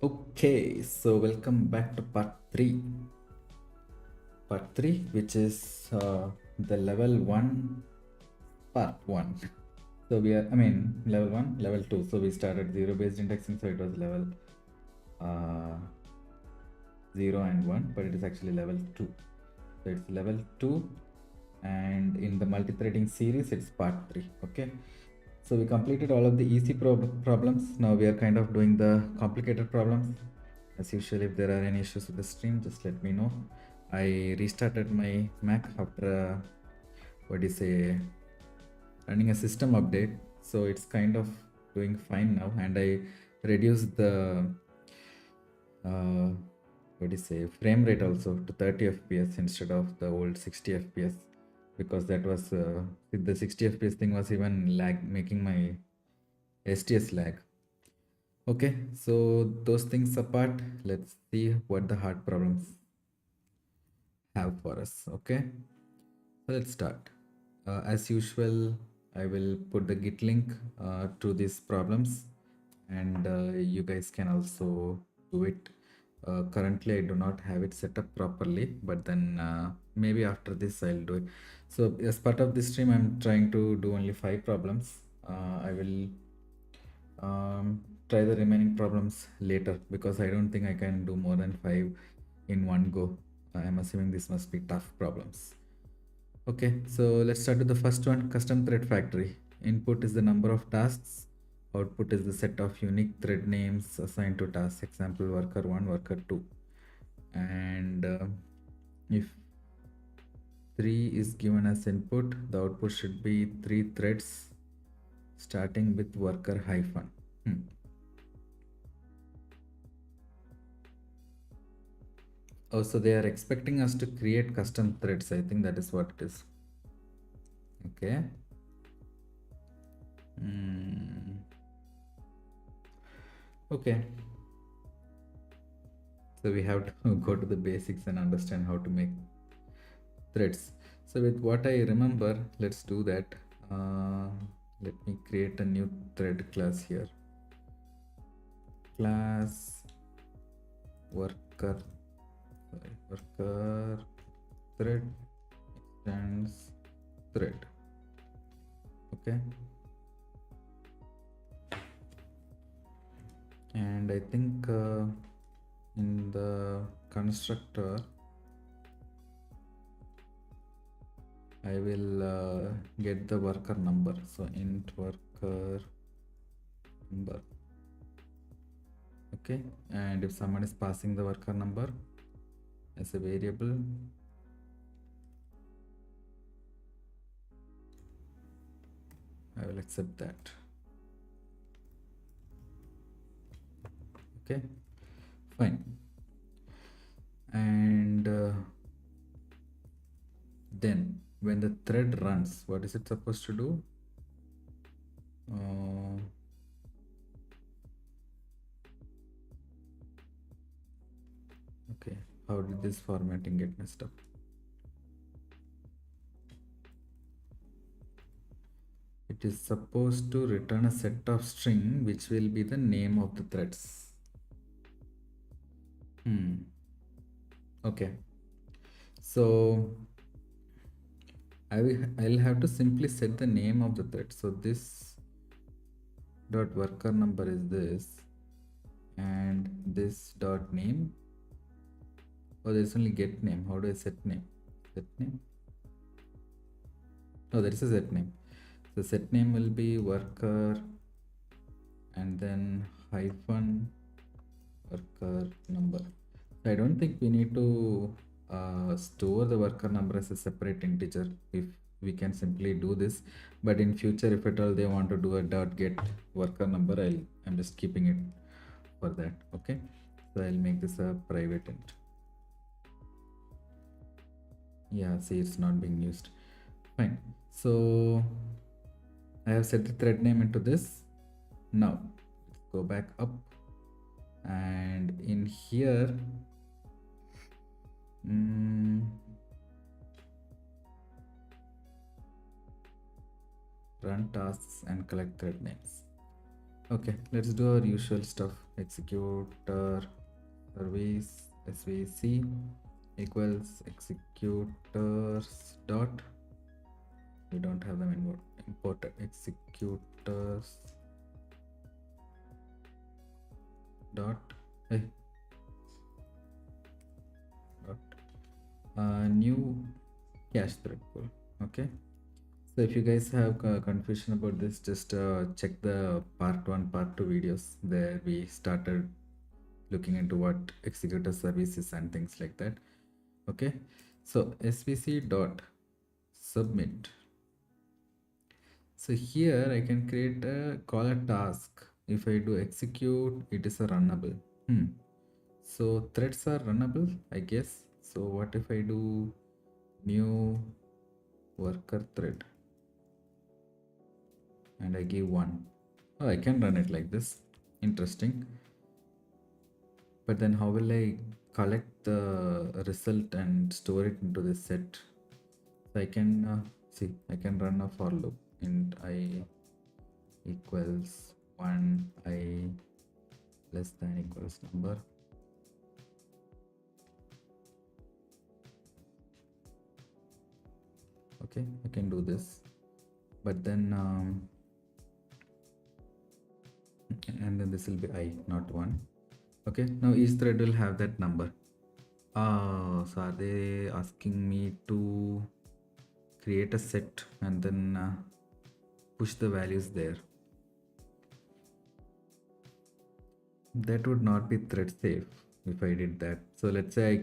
Okay, so welcome back to part 3. Part 3, which is the level 1, part 1. So level 1, level 2. So we started zero based indexing, so it was level uh, 0 and 1, but it is actually level 2. So it's level 2, and in the multi-threading series, it's part 3. Okay, so we completed all of the easy problems. Now we are kind of doing the complicated problems. As usual, if there are any issues with the stream, just let me know. I restarted my Mac after what do you say, running a system update, so it's kind of doing fine now, and I reduced the uh, what do you say, frame rate also to 30 fps instead of the old 60 fps, because that was the 60 fps thing was even lag, making my STS lag. Okay, so those things apart, let's see what the hard problems have for us. Okay, so let's start. As usual, I will put the Git link to these problems, and you guys can also do it. Currently, I do not have it set up properly, but then maybe after this, I'll do it. So, as part of this stream, I'm trying to do only 5 problems. I will try the remaining problems later because I don't think I can do more than 5 in one go. I'm assuming this must be tough problems. Okay, so let's start with the first one, custom thread factory. Input is the number of tasks. Output is the set of unique thread names assigned to tasks. Example, worker 1, worker 2. And if 3 is given as input, the output should be 3 threads starting with worker hyphen. Oh, so they are expecting us to create custom threads. I think that is what it is. Okay. Okay. So we have to go to the basics and understand how to make threads. So with what I remember, let's do that. Let me create a new thread class here. Class worker thread extends thread. Okay. And I think in the constructor, I will get the worker number. So int worker number. Okay, and if someone is passing the worker number as a variable, I will accept that. Okay, fine. And then when the thread runs, what is it supposed to do? Okay, how did this formatting get messed up? It is supposed to return a set of string which will be the name of the threads. Okay, so I'll have to simply set the name of the thread. So this dot worker number is this, and this dot name. Oh, there's only get name. How do I set name? Set name. Oh, there is a set name. So set name will be worker, and then hyphen worker number. So I don't think we need to store the worker number as a separate integer. If we can simply do this, but in future, if at all they want to do a dot get worker number, I'm just keeping it for that. Okay, so I'll make this a private int. Yeah, see, it's not being used. Fine. So I have set the thread name into this. Now let's go back up, and in here, run tasks and collect thread names. Okay, let's do our usual stuff. Executor service svc equals executors dot, we don't have them imported, executors dot dot new cache thread pool. Okay, so if you guys have confusion about this, just check the part 1 part 2 videos. There we started looking into what executor service is and things like that. Okay, so svc dot submit. So here I can create a call a task. If I do execute, it is a runnable. So threads are runnable, I guess. So what if I do new worker thread and I give 1? Oh, I can run it like this. Interesting. But then how will I collect the result and store it into this set? So I can see, I can run a for loop int I equals 1, I less than equals number. Okay, I can do this, but then and then this will be I, not 1. Okay, now each thread will have that number. So are they asking me to create a set and then push the values there? That would not be thread safe if I did that. So let's say I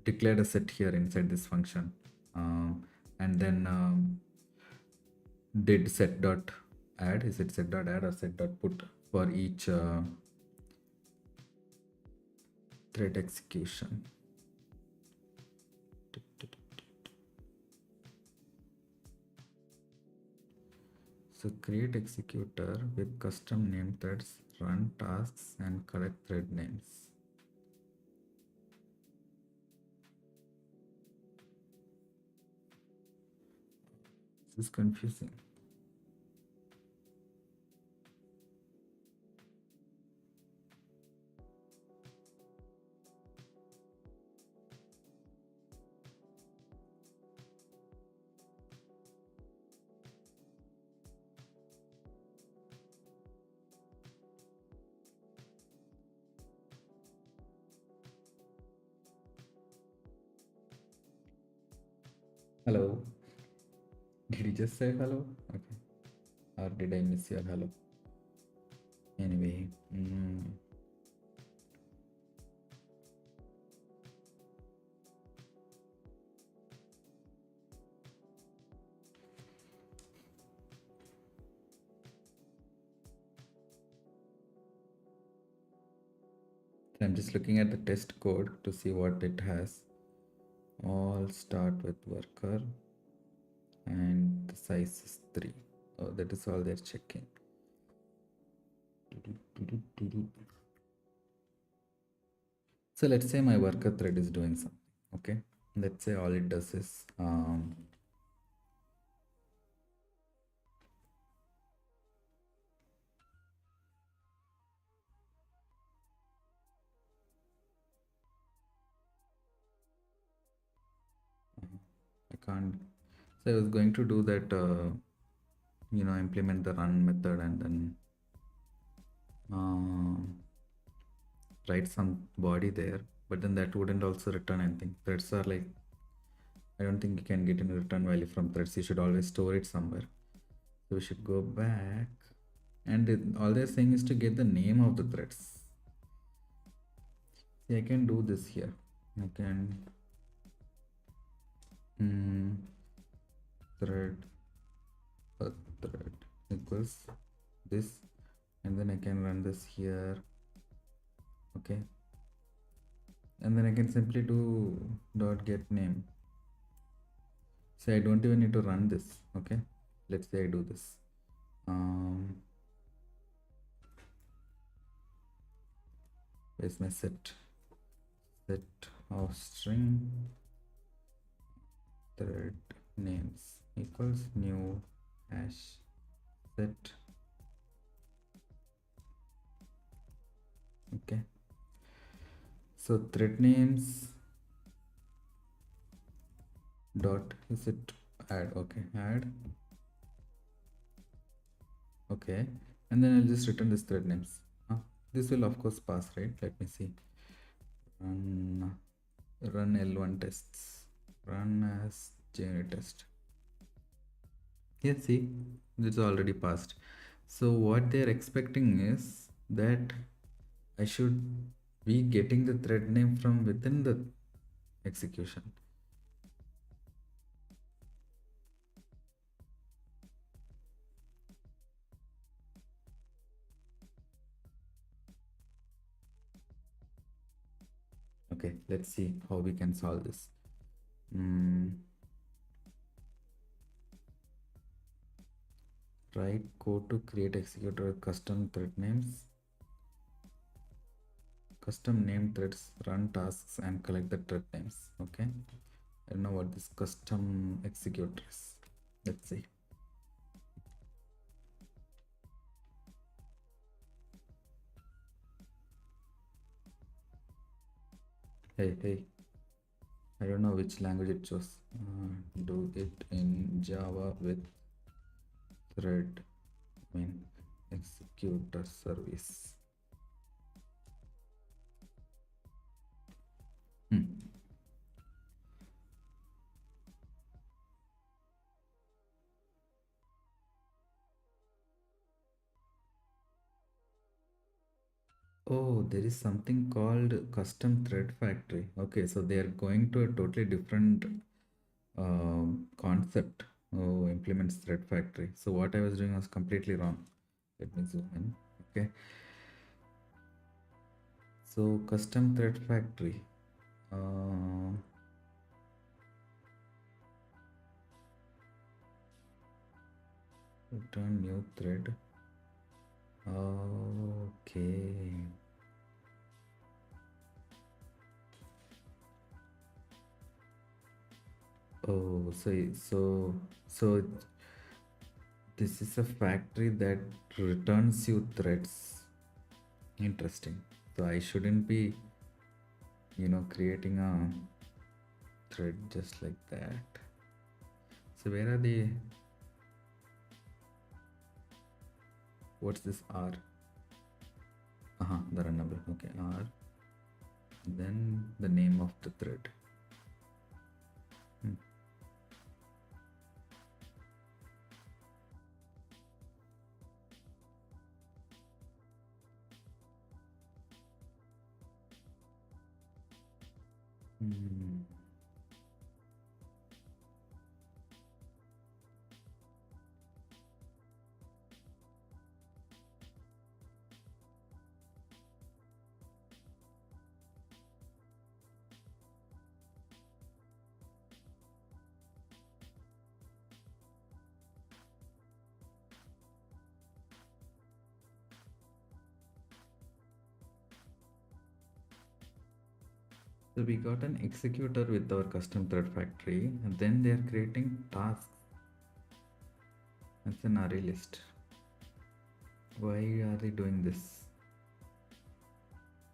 declared a set here inside this function, and then did set dot add. Is it set dot add or set dot put for each thread execution? So create executor with custom name threads, run tasks and collect thread names. This is confusing. Hello. Did you just say hello? Okay. Or did I miss your hello? Anyway. I'm just looking at the test code to see what it has. All start with worker and the size is 3. Oh, that is all they're checking. So let's say my worker thread is doing something. Okay, let's say all it does is I can't. So I was going to do that, implement the run method and then write some body there, but then that wouldn't also return anything. Threads are like, I don't think you can get any return value from threads. You should always store it somewhere. So we should go back, and all they're saying is to get the name of the threads. See, I can do this here. I can thread equals this, and then I can run this here. Okay, and then I can simply do dot get name. So I don't even need to run this. Okay, let's say I do this. Where's my set of string thread names equals new hash set Okay, so thread names dot is it add? Okay, add. Okay, and then I'll just return this thread names. This will of course pass, right? Let me see. Run L1 tests. Run as JUnit test. Yes, see, it's already passed. So what they're expecting is that I should be getting the thread name from within the execution. Okay, let's see how we can solve this. Write code to create executor custom thread names, custom name threads, run tasks and collect the thread names. Okay, I don't know what this custom executor is. Let's see. Hey, I don't know which language it chose. Do it in Java with thread, I mean executor service. Oh, there is something called custom thread factory. Okay, so they are going to a totally different concept. Oh, implements thread factory. So what I was doing was completely wrong. Let me zoom in. Okay, so custom thread factory. Return new thread. Okay. Oh, so this is a factory that returns you threads. Interesting. So I shouldn't be, creating a thread just like that. So where are the, what's this R? The runnable. Okay, R. Then the name of the thread. So we got an executor with our custom thread factory, and then they are creating tasks. That's an array list. Why are they doing this?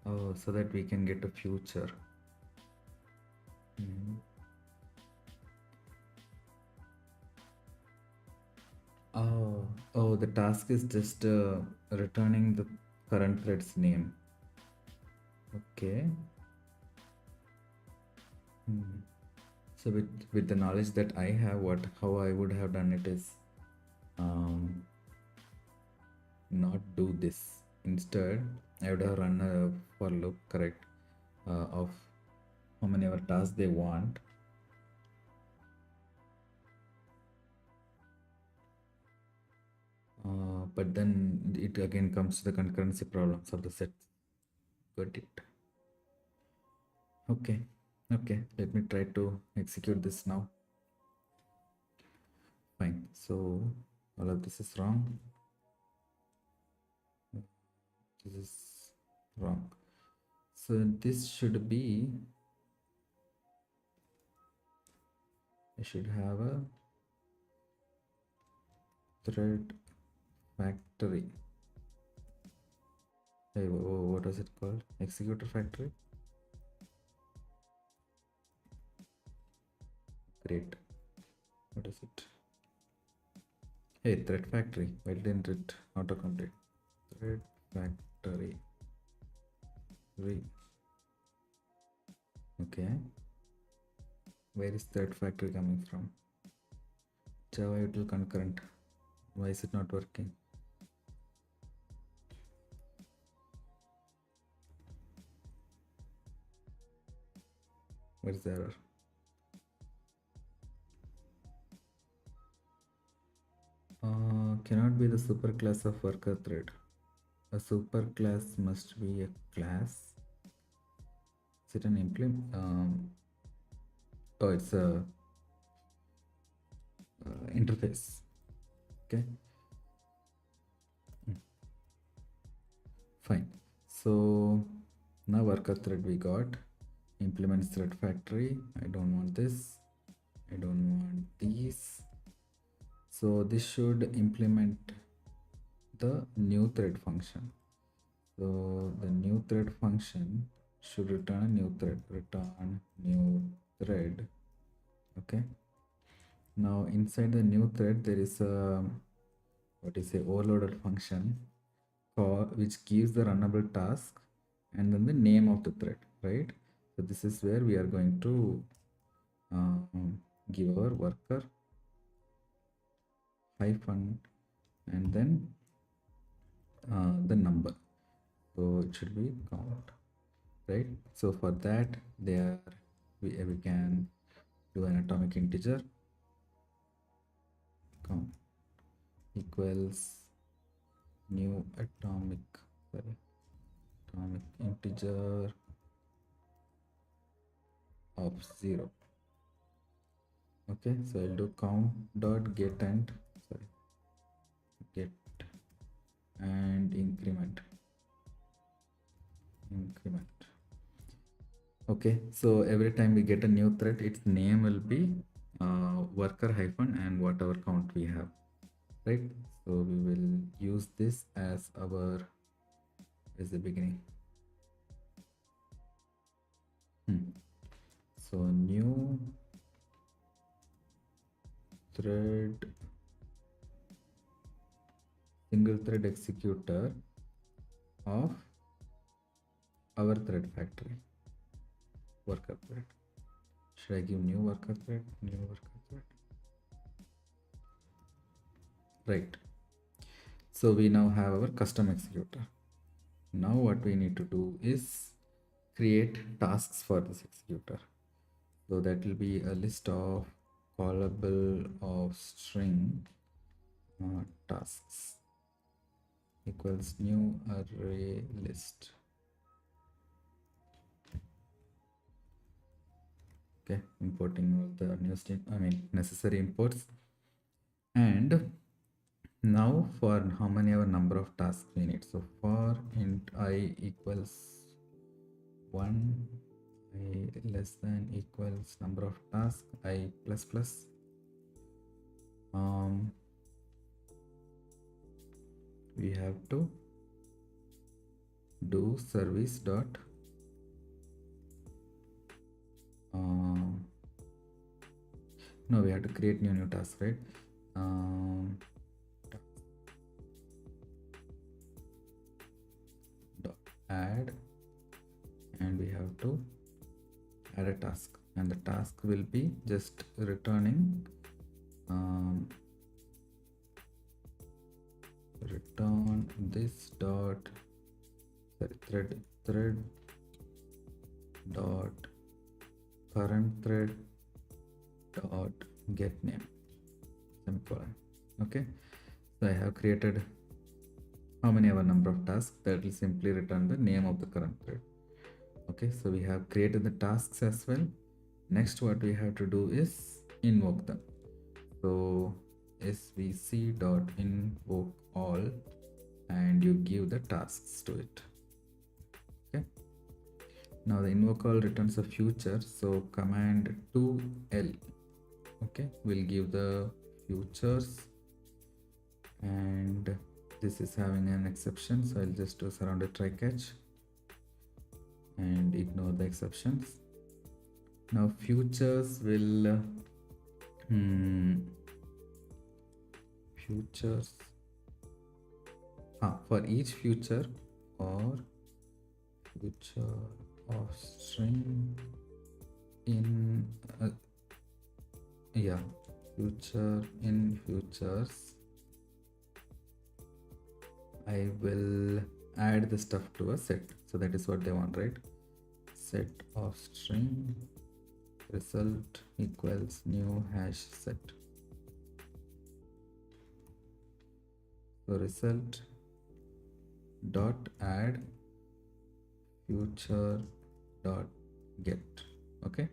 Oh, so that we can get a future. Oh, the task is just returning the current thread's name. Okay. So with the knowledge that I have, how I would have done it is not do this. Instead, I would have run a for loop correct of how many ever tasks they want. But then it again comes to the concurrency problems of the set. Got it. Okay. Let me try to execute this now. Fine. So all of this is wrong. This is wrong. So this should be, I should have a thread factory. Hey, what was it called? Executor factory. Great. What is it? Hey, thread factory. Why didn't it autocomplete? Thread factory. Okay. Where is thread factory coming from? Java util concurrent. Why is it not working? Where is the error? Cannot be the superclass of worker thread. A superclass must be a class. Is it an implement? Oh, it's a interface. Okay. Fine. So now worker thread we got. Implements thread factory. I don't want this. I don't want these. So this should implement the new thread function. So the new thread function should return a new thread. Return new thread. Okay. Now inside the new thread there is a overloaded function which gives the runnable task and then the name of the thread, right? So this is where we are going to give our worker hyphen and then the number. So it should be count, right? So for that we can do an atomic integer count equals new atomic integer of 0. Okay, so I'll do count dot get and increment. Okay, so every time we get a new thread, its name will be worker hyphen and whatever count we have, right? So we will use this as the beginning. So new thread, single thread executor of our thread factory worker thread. Should I give new worker thread? New worker thread. Right. So we now have our custom executor. Now what we need to do is create tasks for this executor. So that will be a list of callable of string tasks equals new array list. Okay, importing all the necessary imports. And now for how many our number of tasks we need. So for int I equals 1, I less than equals number of tasks I plus plus. We have to do service dot no, we have to create new task, right? Dot add, and we have to add a task, and the task will be just returning return this dot thread dot current thread dot get name semicolon. Okay, so I have created how many our number of tasks, that will simply return the name of the current thread. Okay, so we have created the tasks as well. Next what we have to do is invoke them. So svc dot invoke all, and you give the tasks to it. Okay, now the invoke all returns a future, so command 2l, okay, will give the futures, and this is having an exception, so I'll just do surrounded try catch and ignore the exceptions. Now futures will futures for each future or future of string in yeah, future in futures, I will add the stuff to a set. So that is what they want, right? Set of string result equals new hash set. So result dot add future dot get. Okay,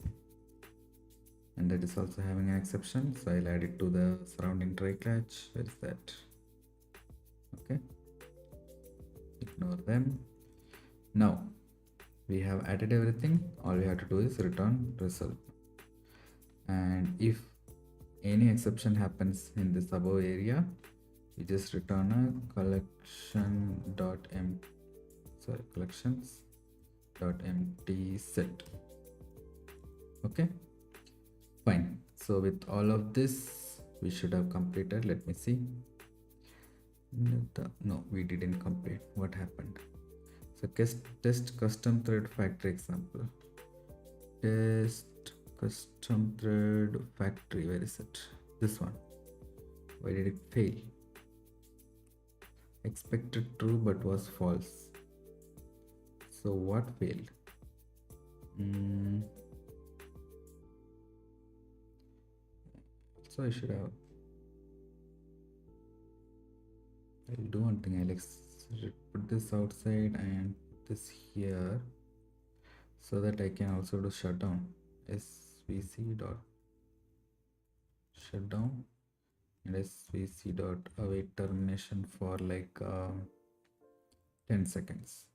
and that is also having an exception, so I'll add it to the surrounding try catch. Where is that? Okay, ignore them. Now we have added everything. All we have to do is return result, and if any exception happens in this above area, we just return a collection dot collections dot empty set. Okay, fine. So with all of this, we should have completed. Let me see. No, we didn't complete. What happened? So test custom thread factory example. Test custom thread factory. Where is it? This one. Why did it fail? Expected true but was false. So what failed? So I should have. I'll do one thing. I'll put this outside and put this here, so that I can also do shutdown. svc dot shutdown and svc dot await termination for like 10 seconds.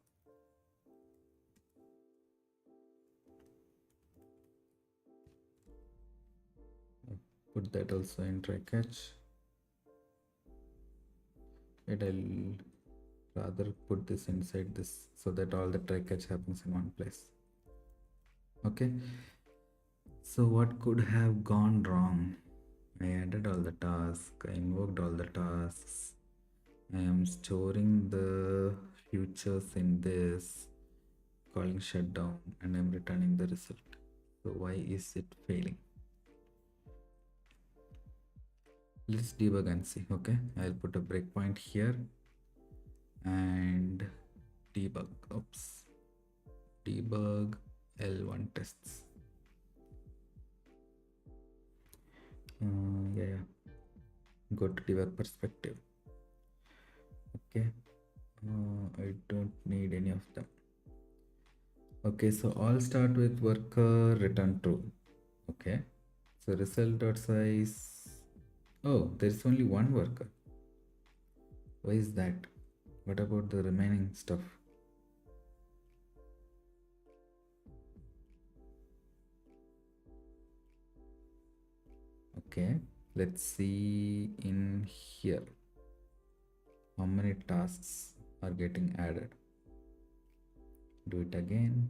Put that also in try catch. And I'll rather put this inside this, so that all the try catch happens in one place. Okay, so what could have gone wrong? I added all the tasks, I invoked all the tasks, I am storing the futures in this, calling shutdown, and I'm returning the result. So why is it failing? Let's debug and see. Okay, I'll put a breakpoint here and debug. Oops, debug L1 tests. Yeah, go to debug perspective. Okay, I don't need any of them. Okay, so I'll start with worker return true. Okay, so result dot size. Oh, there's only one worker. Why is that? What about the remaining stuff? Okay, let's see in here how many tasks are getting added. Do it again.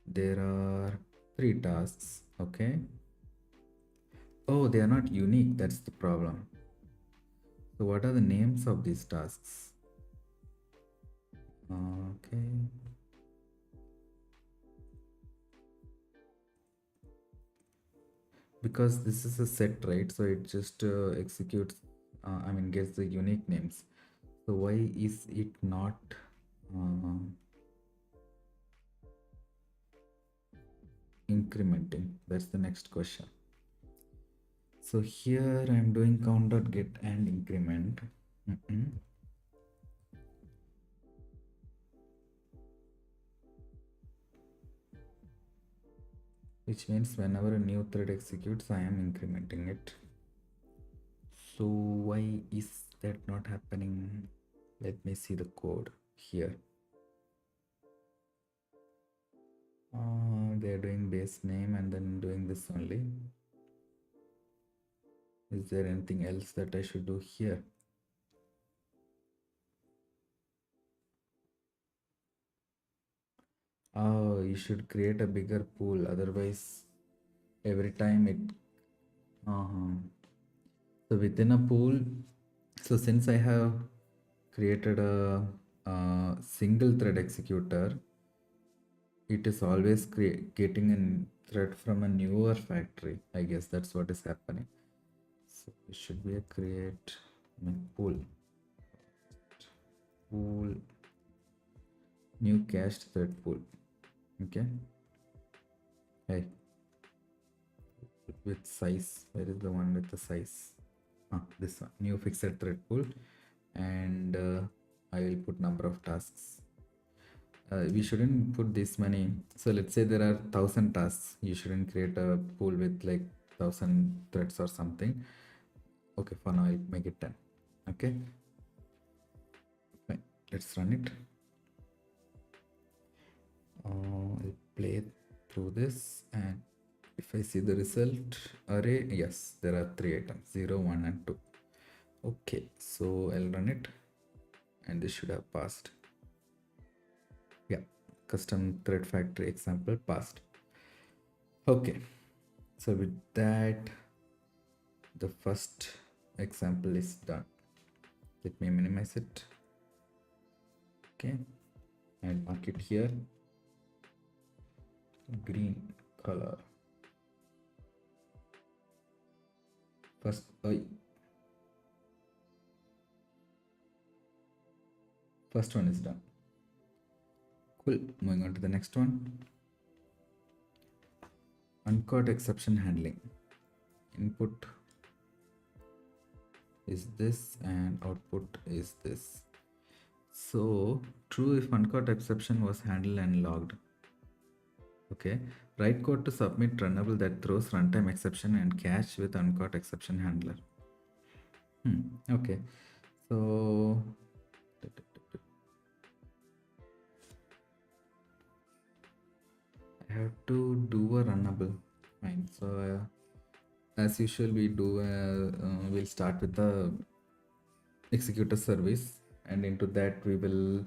There are 3 tasks. Okay. Oh, they are not unique. That's the problem. So what are the names of these tasks? Okay. Because this is a set, right? So it just executes, gets the unique names. So why is it not incrementing? That's the next question. So here I'm doing count.get and increment. Which means whenever a new thread executes, I am incrementing it. So why is that not happening? Let me see the code here. They're doing base name and then doing this only. Is there anything else that I should do here? Oh, you should create a bigger pool, otherwise every time it so within a pool, so since I have created a single thread executor, it is always getting a thread from a newer factory. I guess that's what is happening. So it should be a create, I mean, pool new cached thread pool. Okay, hey, with size, where is the one with the size? This one, new fixed thread pool, and I will put number of tasks. We shouldn't put this many. So let's say there are 1,000 tasks. You shouldn't create a pool with like 1,000 threads or something. Okay, for now I'll make it 10. Okay, fine. Let's run it. I'll play through this, and if I see the result array, yes, there are 3 items, 0, 1 and 2. Okay, so I'll run it, and this should have passed. Yeah, custom thread factory example passed. Okay, so with that, the first example is done. Let me minimize it. Okay, and mark it here, green color. First one is done. Cool. Moving on to the next one. Uncaught exception handling. Input is this and output is this. So true if uncaught exception was handled and logged. Okay, write code to submit runnable that throws runtime exception and cache with uncaught exception handler. Okay, so I have to do a runnable. Fine. So as usual, we do. We'll start with the execute a service, and into that we will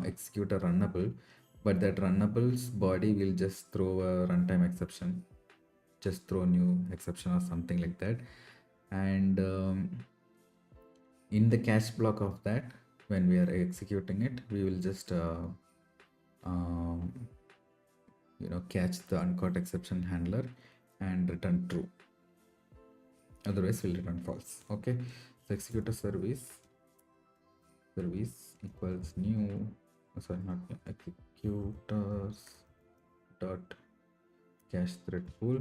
execute a runnable, but that runnable's body will just throw a runtime exception, just throw new exception or something like that. And in the cache block of that, when we are executing it, we will just catch the uncaught exception handler and return true, otherwise we'll return false. Okay, so execute a service equals new, sorry, not new, executors dot cache thread pool.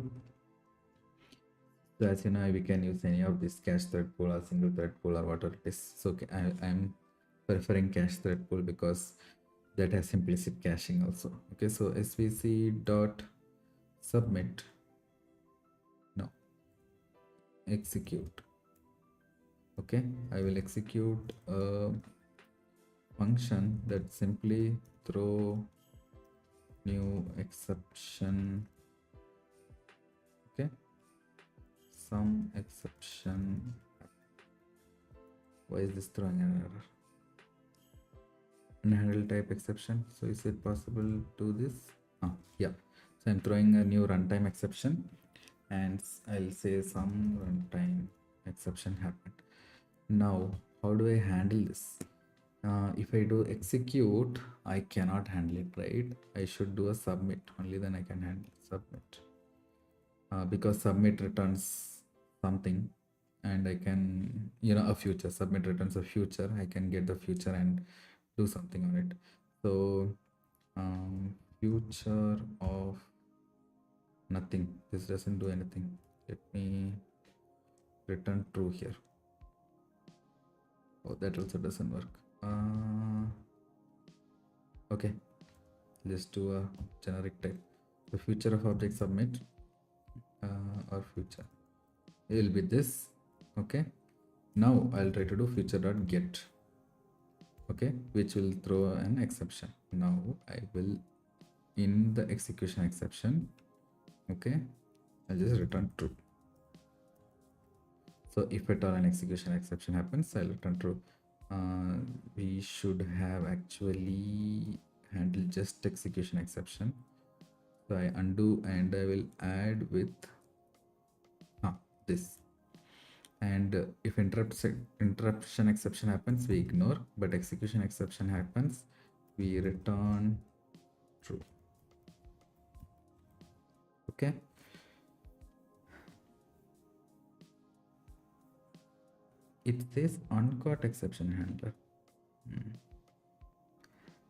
So as you know, we can use any of this cache thread pool or single thread pool or whatever it is. So I'm preferring cache thread pool because that has implicit caching also. Okay, so svc dot submit, no, execute. Okay, I will execute a function that simply throw new exception. Okay, some exception. Why is this throwing an error? Unhandled type exception. So is it possible to do this? Yeah, so I'm throwing a new runtime exception, and I'll say some runtime exception happened. Now how do I handle this? If I do execute, I cannot handle it, right? I should do a submit, only then I can handle submit, because submit returns something, and I can, a future. Submit returns a future. I can get the future and do something on it. So future of nothing, this doesn't do anything. Let me return true here. Oh, that also doesn't work. Okay, let's do a generic type. The future of object submit, or future, it will be this. Okay, now I'll try to do future dot get. Okay, which will throw an exception. Now I will, in the execution exception, okay, I'll just return true. So if at all an execution exception happens, I'll return true. We should have actually handled just execution exception. So I undo and I will add with this. And if interruption exception happens, we ignore, but execution exception happens, we return true. Okay. It says uncaught exception handler.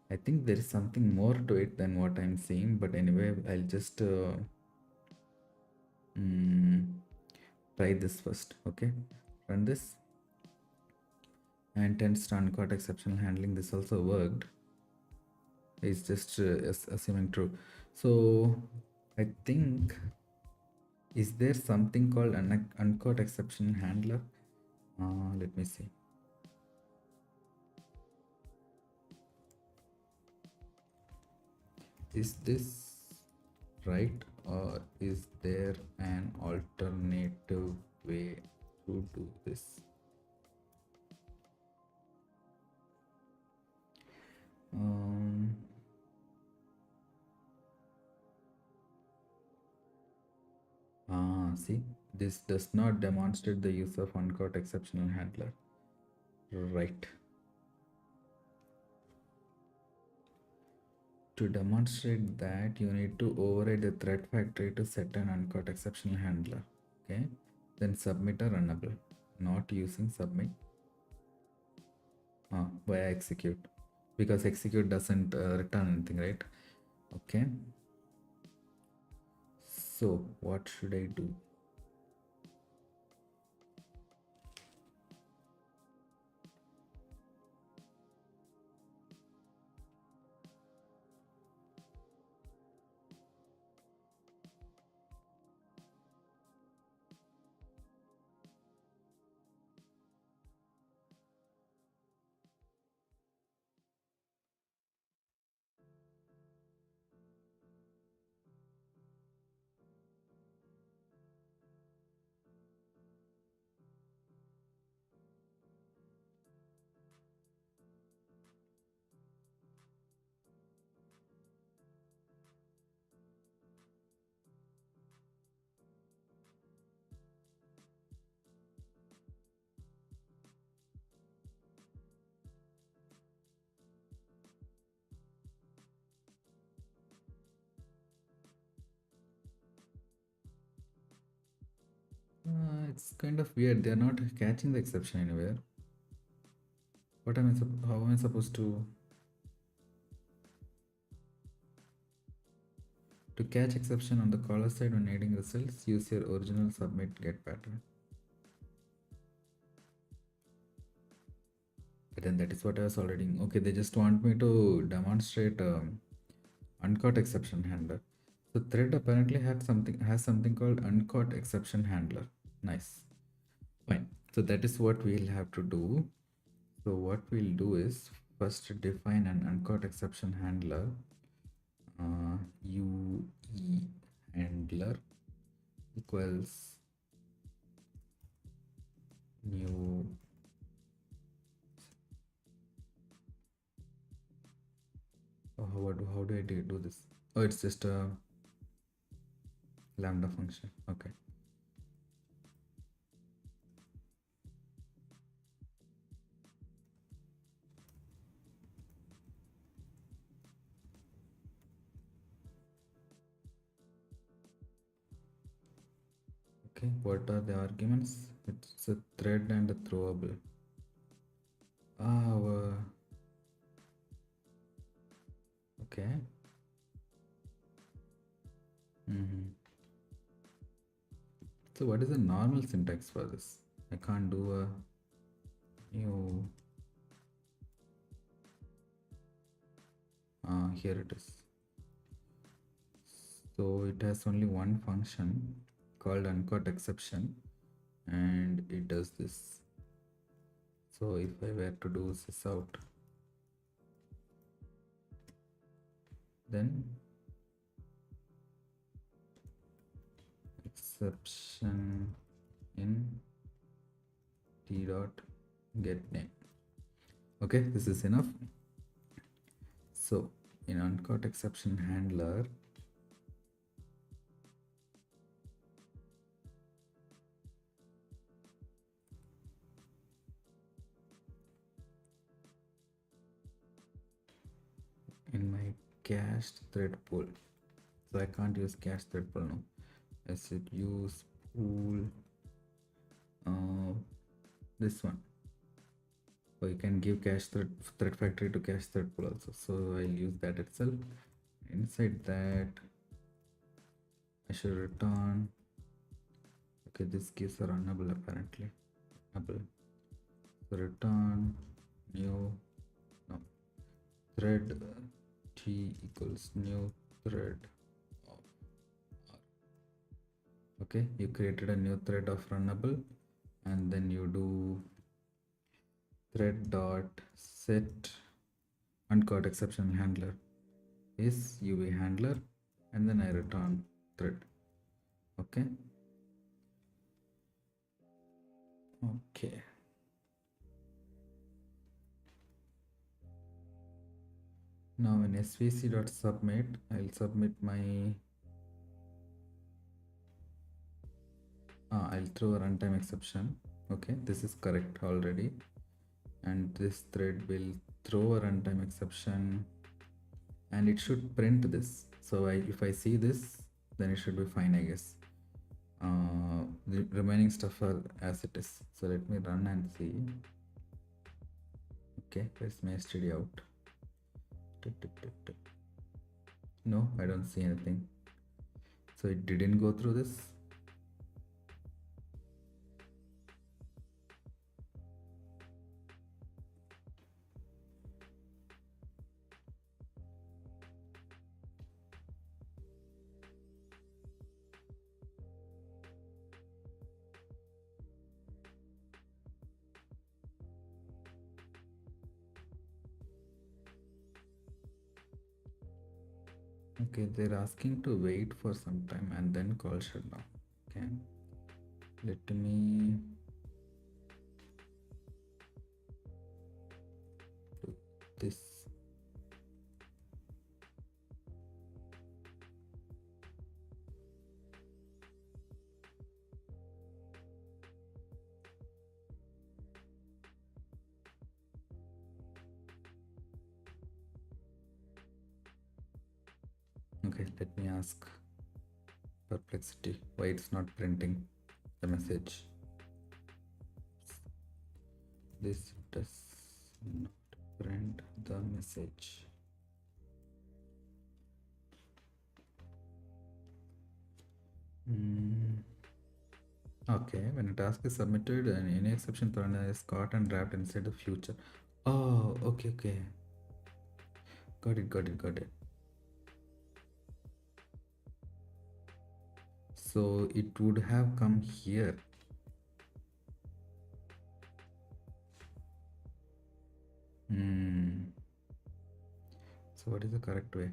I think there is something more to it than what I'm seeing, but anyway, I'll just try this first. Okay, run this and tends to uncaught exceptional handling. This also worked. It's just assuming true. So I think, is there something called an uncaught exception handler? Let me see. Is this right, or is there an alternative way to do this? See, this does not demonstrate the use of uncaught exceptional handler. Right. To demonstrate that, you need to override the thread factory to set an uncaught exceptional handler. Okay. Then submit a runnable. Not using submit. Via execute. Because execute doesn't return anything, right? Okay. So what should I do? It's kind of weird. They're not catching the exception anywhere. What am I? How am I supposed to catch exception on the caller side when adding results? Use your original submit get pattern. But then that is what I was already. Okay, they just want me to demonstrate uncaught exception handler. So thread apparently has something called uncaught exception handler. Nice. Fine. So that is what we'll have to do. So what we'll do is first define an uncaught exception handler. UE handler equals new. How do I do this? Oh, it's just a lambda function. Okay. Okay, what are the arguments? It's a thread and a throwable. Okay. So what is the normal syntax for this? I can't do a new. Here it is. So it has only one function called uncaught exception, and it does this. So if I were to do this out, then exception in t dot get name. Okay, this is enough. So in uncaught exception handler, in my cached thread pool, so I can't use cached thread pool now. I should use pool, this one. So you can give cache thread factory to cache thread pool also. So I'll use that itself. Inside that, I should return. Okay, this gives a runnable apparently. Runnable. So return new thread t equals new thread. Okay, you created a new thread of runnable, and then you do thread dot set uncaught exception handler is UV handler, and then I return thread. Okay. Okay. Now in svc.submit, I'll submit my I'll throw a runtime exception. Okay, this is correct already, and this thread will throw a runtime exception, and it should print this. So if I see this, then it should be fine, I guess. The remaining stuff are as it is. So let me run and see. Okay, where's my std out? No, I don't see anything. So it didn't go through this. Okay, they're asking to wait for some time and then call shutdown. Okay, let me do this. Okay, let me ask Perplexity why it's not printing the message. This does not print the message. Okay, when a task is submitted and any exception parameter is caught and wrapped inside the future. Oh, okay, okay. Got it. So it would have come here. So what is the correct way?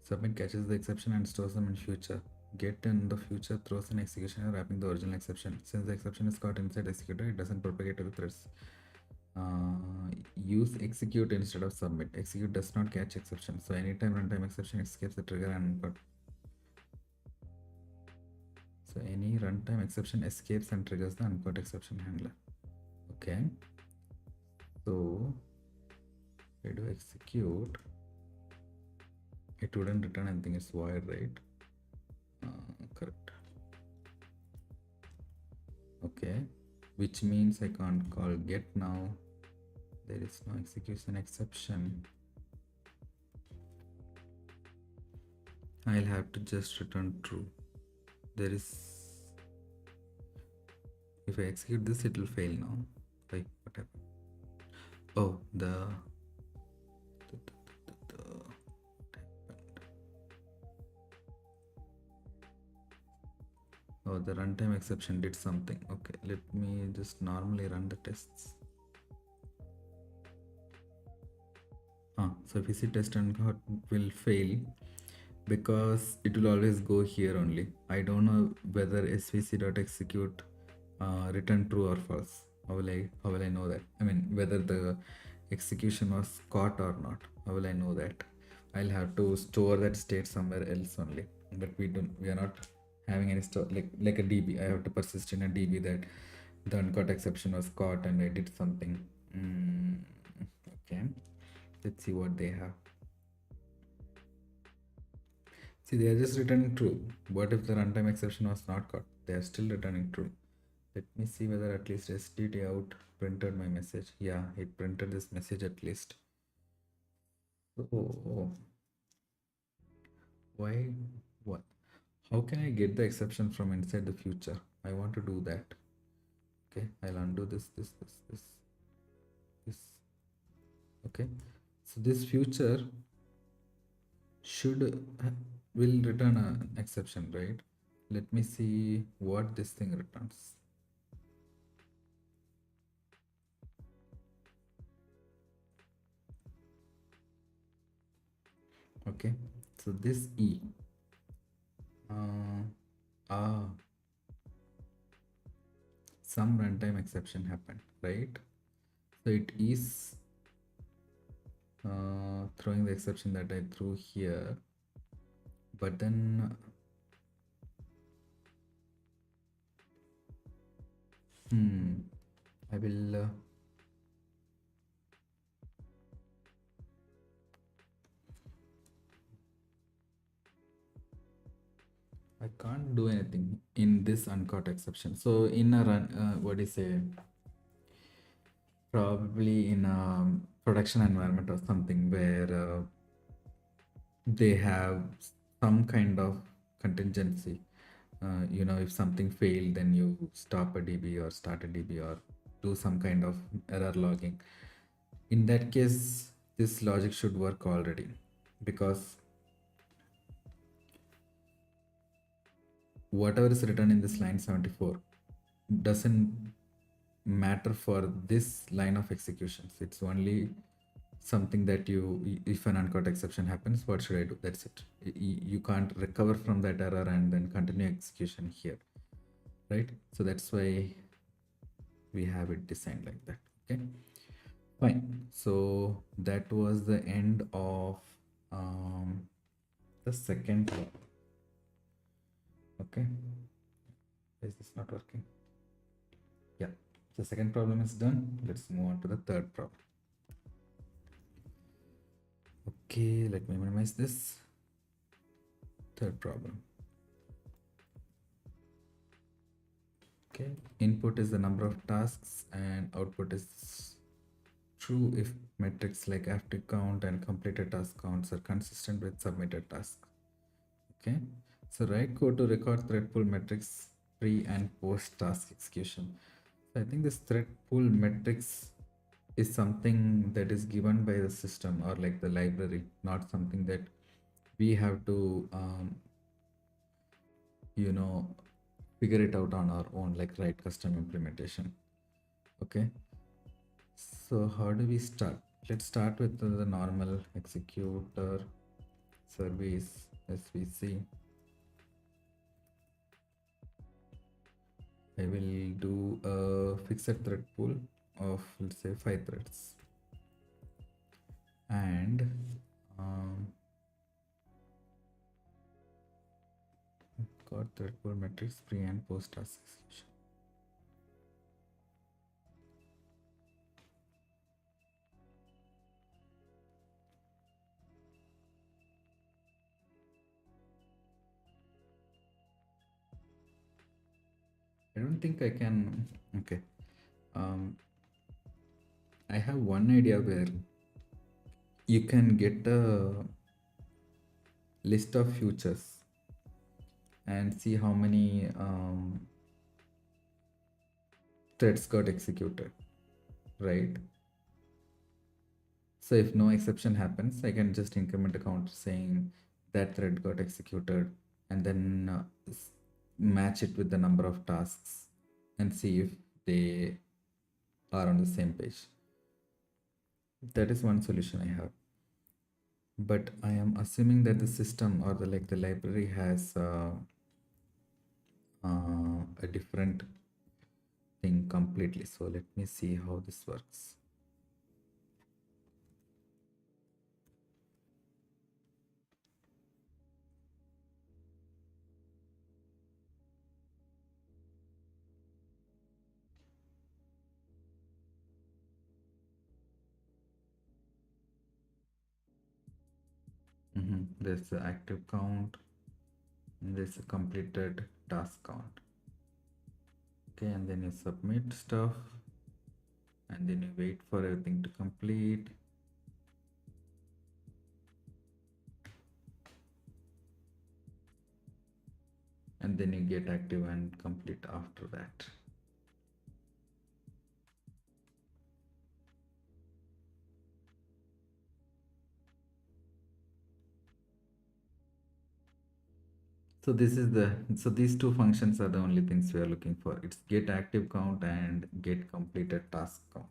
Submit catches the exception and stores them in future. Get in the future throws an execution and wrapping the original exception. Since the exception is caught inside executor, it doesn't propagate to the threads. Use execute instead of submit. Execute does not catch exception. So anytime runtime exception escapes the trigger and input. So any runtime exception escapes and triggers the uncaught exception handler. Okay. So I do execute. It wouldn't return anything. It's void, right? Correct. Okay, which means I can't call get now. There is no execution exception. I'll have to just return true. There is, if I execute this, it will fail now. Wait, what happened? Oh, oh, the runtime exception did something. Okay, let me just normally run the tests. So if you see test and will fail because it will always go here only. I don't know whether svc.execute return true or false. How will I know that? I mean, whether the execution was caught or not. How will I know that? I'll have to store that state somewhere else only. But we are not having any store like a DB. I have to persist in a DB that the uncaught exception was caught and I did something. Mm, okay. Let's see what they have. See, they are just returning true. What if the runtime exception was not caught? They are still returning true. Let me see whether at least std out printed my message. Yeah, it printed this message at least. Oh, why? What? How can I get the exception from inside the future? I want to do that. Okay, I'll undo this. Okay, so this future should will return an exception, right? Let me see what this thing returns. Okay, so this E. Ah, some runtime exception happened, right? So it is throwing the exception that I threw here, but then I will I can't do anything in this uncaught exception. So in a run, what do you say? Probably in a production environment or something where they have some kind of contingency. If something failed, then you stop a DB or start a DB or do some kind of error logging. In that case, this logic should work already, because whatever is written in this line 74 doesn't matter for this line of executions. It's only something that if an uncaught exception happens, what should I do? That's it. You can't recover from that error and then continue execution here, right? So that's why we have it designed like that. Okay, fine. So that was the end of the second one. Okay, is this not working? Yeah, the second problem is done. Let's move on to the third problem. Okay, let me minimize this. Third problem. Okay, input is the number of tasks and output is true if metrics like active count and completed task counts are consistent with submitted tasks. Okay, so write code to record thread pool metrics pre and post task execution. So I think this thread pool metrics is something that is given by the system or like the library, not something that we have to figure it out on our own, like write custom implementation. Okay, so how do we start? Let's start with the normal executor service svc. I will do a fixed thread pool of, let's say, 5 threads, and got thread pool metrics pre and post task execution. I don't think I can. Okay, I have one idea where you can get a list of futures and see how many threads got executed, right? So if no exception happens, I can just increment a counter saying that thread got executed, and then match it with the number of tasks and see if they are on the same page. That is one solution I have. But I am assuming that the system or the library has a different thing completely. So let me see how this works. There's the active count, and there's a completed task count. Okay, and then you submit stuff, and then you wait for everything to complete. And then you get active and complete after that. So these two functions are the only things we are looking for. It's get active count and get completed task count.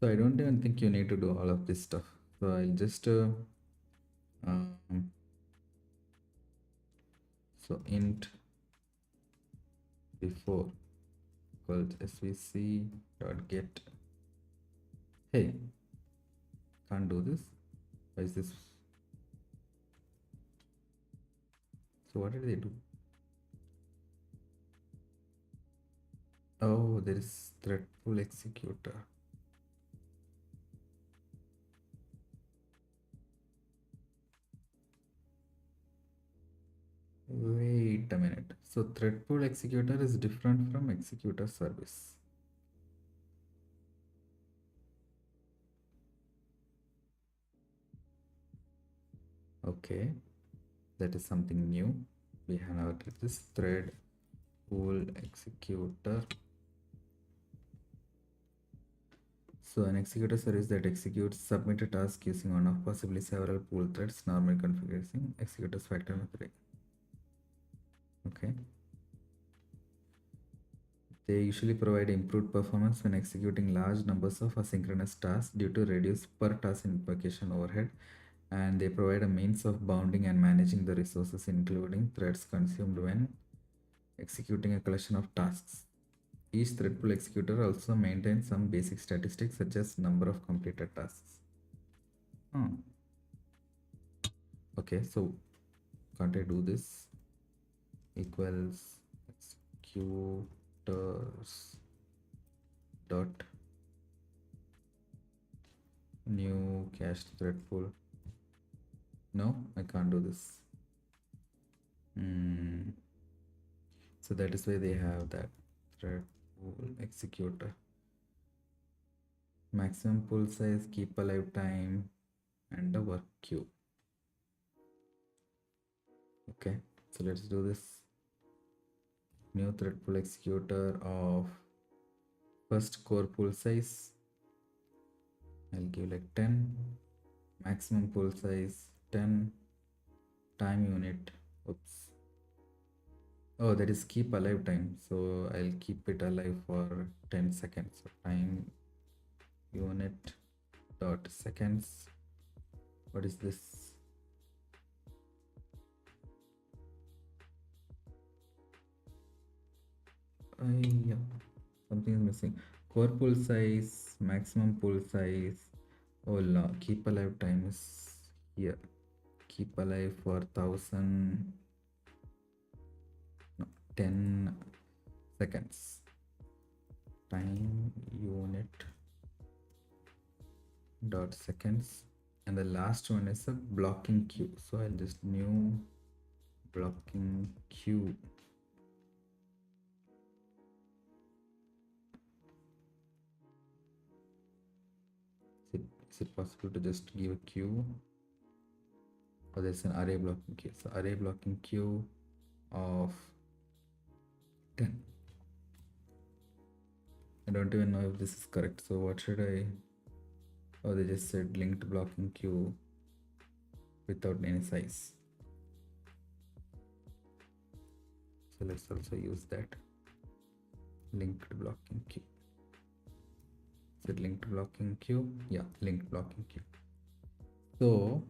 So I don't even think you need to do all of this stuff. So I'll just um, so int before equals svc dot get. Hey, can't do this. Why is this? So what did they do? Oh, there is thread pool executor. Wait a minute. So thread pool executor is different from executor service. Okay, that is something new. We have this thread pool executor. So an executor service that executes submitted task using one of possibly several pool threads, normally configuring executors factor method. Okay. They usually provide improved performance when executing large numbers of asynchronous tasks due to reduced per task invocation overhead, and they provide a means of bounding and managing the resources, including threads consumed when executing a collection of tasks. Each thread pool executor also maintains some basic statistics such as number of completed tasks. Okay, so can't I do this? Equals executors dot new cached thread pool. No, I can't do this. So that is why they have that thread pool executor. Maximum pool size, keep alive time, and a work queue. Okay, so let's do this. New thread pool executor of first core pool size. I'll give like 10. Maximum pool size 10. Time unit. Oops. Oh, that is keep alive time. So I'll keep it alive for 10 seconds. So time unit dot seconds. What is this? Yeah, something is missing. Core pool size, maximum pool size. Oh no, keep alive time is here. Keep alive for 1000. No, 10 seconds. Time unit dot seconds, and the last one is a blocking queue. So I'll just new blocking queue. Is it possible to just give a queue? Or there's an array blocking queue. So array blocking queue of 10. I don't even know if this is correct. So what should I? Oh, they just said linked blocking queue without any size. So let's also use that linked blocking queue. Is it linked blocking queue? Yeah, linked blocking queue. So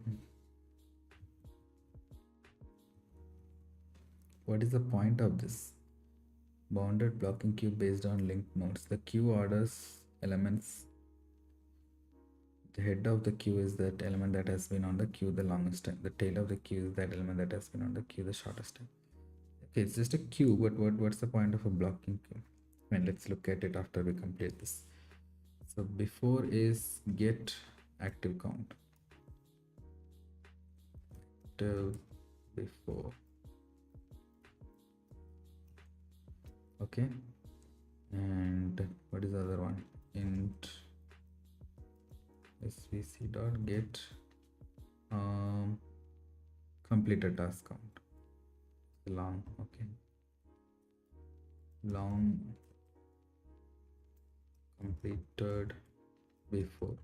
what is the point of this? Bounded blocking queue based on linked nodes. The queue orders elements. The head of the queue is that element that has been on the queue the longest time. The tail of the queue is that element that has been on the queue the shortest time. Okay, it's just a queue, but what's the point of a blocking queue? I mean, let's look at it after we complete this. So before is get active count. Till before. Okay. And what is the other one? Int svc dot get completed task count. Long. Okay. Long completed before.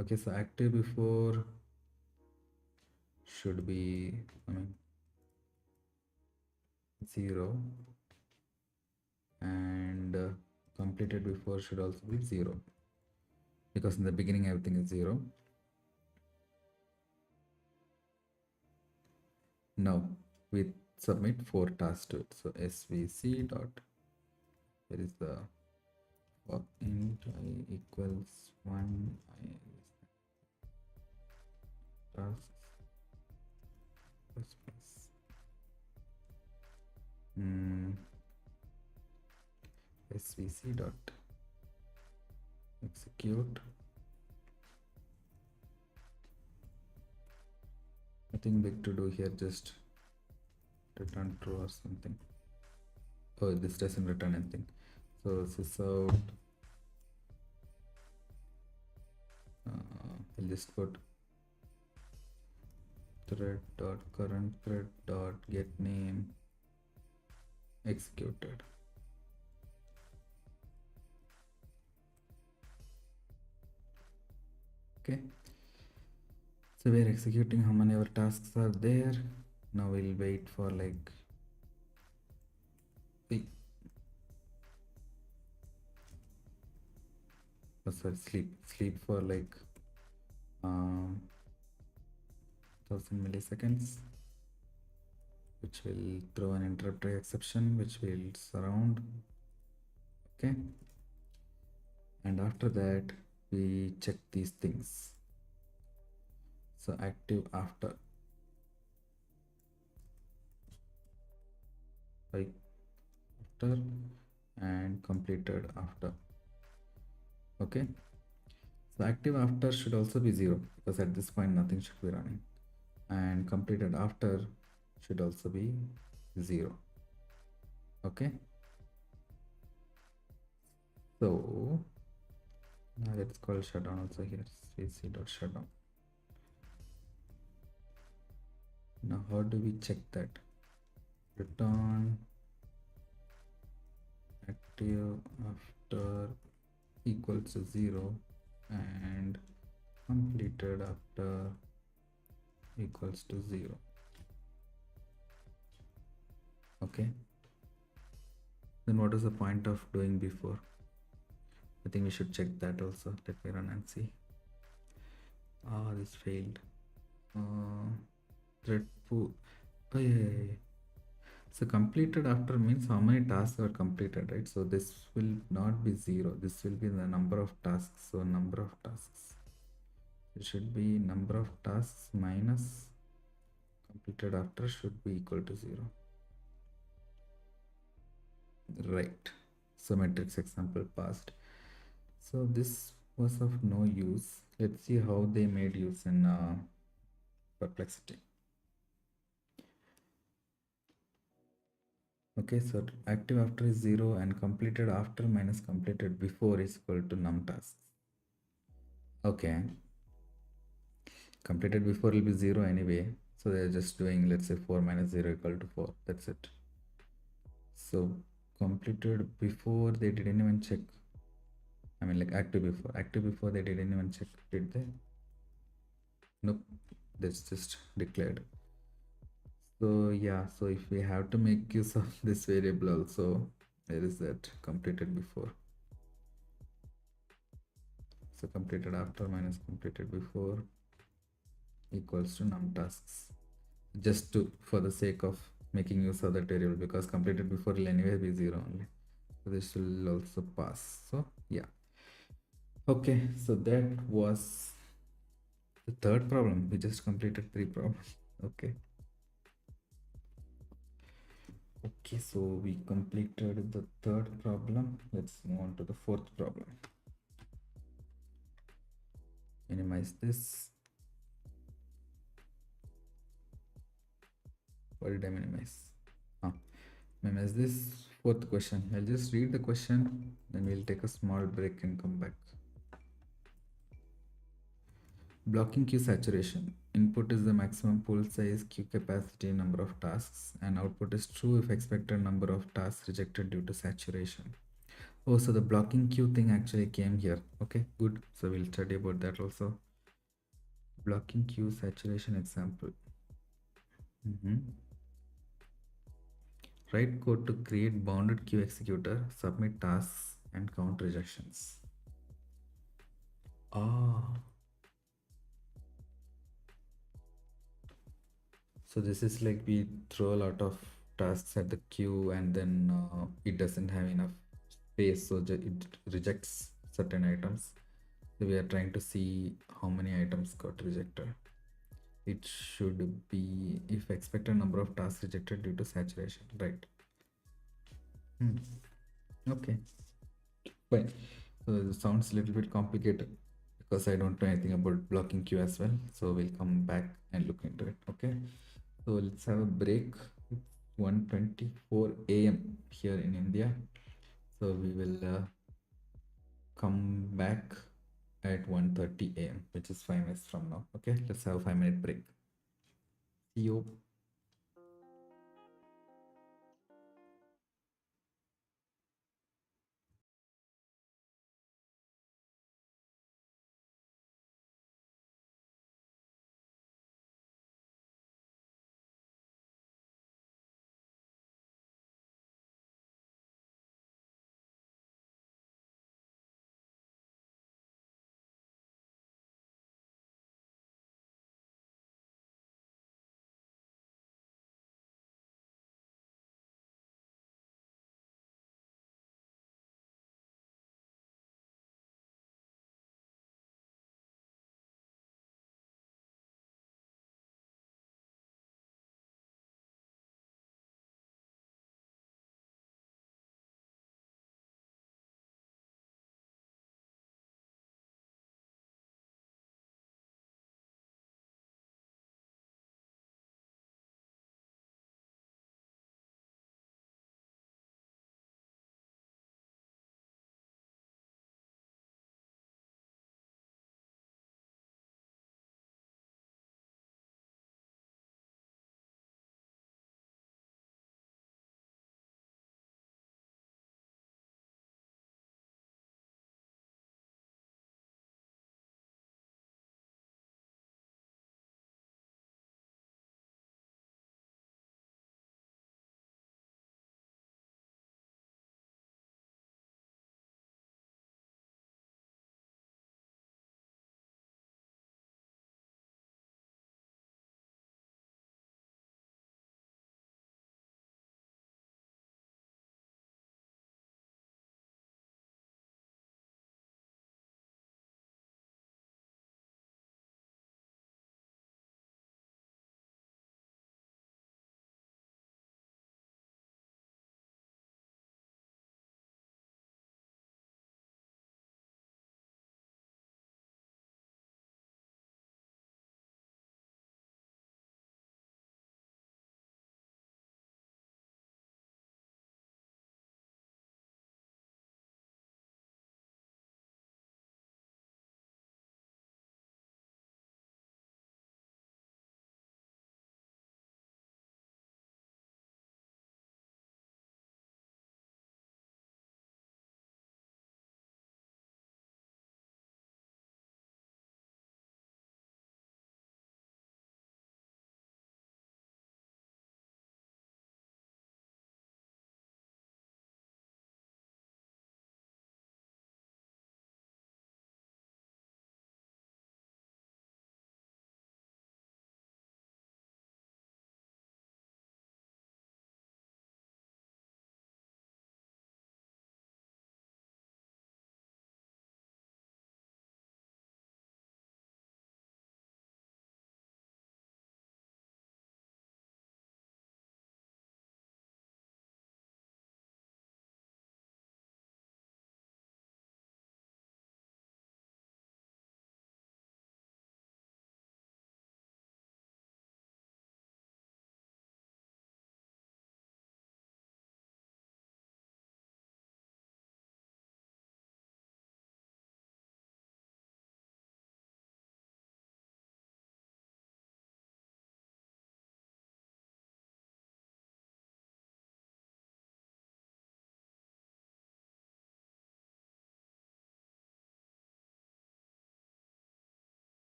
Okay, so active before should be, I mean, 0, and completed before should also be 0, because in the beginning everything is 0. Now we submit 4 tasks to it. So svc dot, there is the for int I equals 1 I tasks plus plus svc dot execute. Nothing big to do here, just return true or something. Oh, this doesn't return anything. So sysout, I'll just put thread dot current thread dot get name executed. Okay, so we're executing how many of our tasks are there. Now we'll wait for like sleep for like 1000 milliseconds, which will throw an interrupt exception, which will surround. Okay, and after that we check these things. So active after, like after, and completed after. Okay, so active after should also be 0, because at this point nothing should be running, and completed after should also be 0. Okay, so now let's call shutdown also here, svc.shutdown. Now how do we check that? Return active after equals to 0 and completed after equals to 0. Okay, then what is the point of doing before? I think we should check that also. Let me run and see. This failed. Thread pool. Oh yeah. So completed after means how many tasks are completed, right? So this will not be 0. This will be the number of tasks. So number of tasks. It should be number of tasks minus completed after should be equal to 0. Right. So matrix example passed. So this was of no use. Let's see how they made use in Perplexity. Okay, so active after is 0 and completed after minus completed before is equal to num tasks. Okay, completed before will be 0 anyway, so they're just doing, let's say 4 minus 0 equal to 4. That's it. So completed before, they didn't even check. I mean, like active before they didn't even check, did they? Nope, that's just declared. So yeah, so if we have to make use of this variable also, there is that completed before. So completed after minus completed before equals to num tasks, just to, for the sake of making use of that variable, because completed before will anyway be 0 only. So this will also pass. So yeah. Okay, so that was the third problem. We just completed 3 problems. Okay. Okay, so we completed the third problem. Let's move on to the fourth problem. Minimize this. What did I minimize? Ah, minimize this. Fourth question. I'll just read the question, then we'll take a small break and come back. Blocking queue saturation. Input is the maximum pool size, queue capacity, number of tasks, and output is true if expected number of tasks rejected due to saturation. Oh, so the blocking queue thing actually came here. Okay, good. So we'll study about that also. Blocking queue saturation example. Write code to create bounded queue executor, submit tasks, and count rejections. Ah, so this is like we throw a lot of tasks at the queue, and then it doesn't have enough space, so it rejects certain items. So we are trying to see how many items got rejected. It should be if expected number of tasks rejected due to saturation, right? Okay, fine. So it sounds a little bit complicated because I don't know anything about blocking queue as well. So we'll come back and look into it. Okay. So let's have a break. It's 1:24 a.m. here in India. So we will come back at 1:30 a.m., which is 5 minutes from now. Okay, let's have a 5-minute break. See you.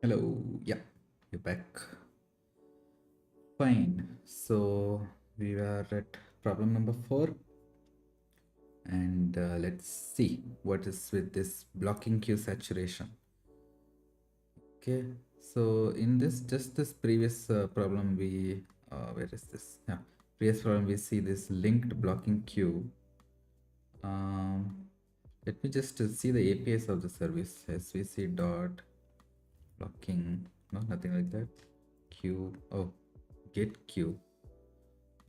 Hello, yeah, you're back. Fine. So we are at problem number 4, and let's see what is with this blocking queue saturation. Okay. So in this, just this previous problem, we where is this? Yeah, previous problem we see this linked blocking queue. Let me just see the APIs of the service. svc dot blocking. No, nothing like that. Queue. Oh, get queue.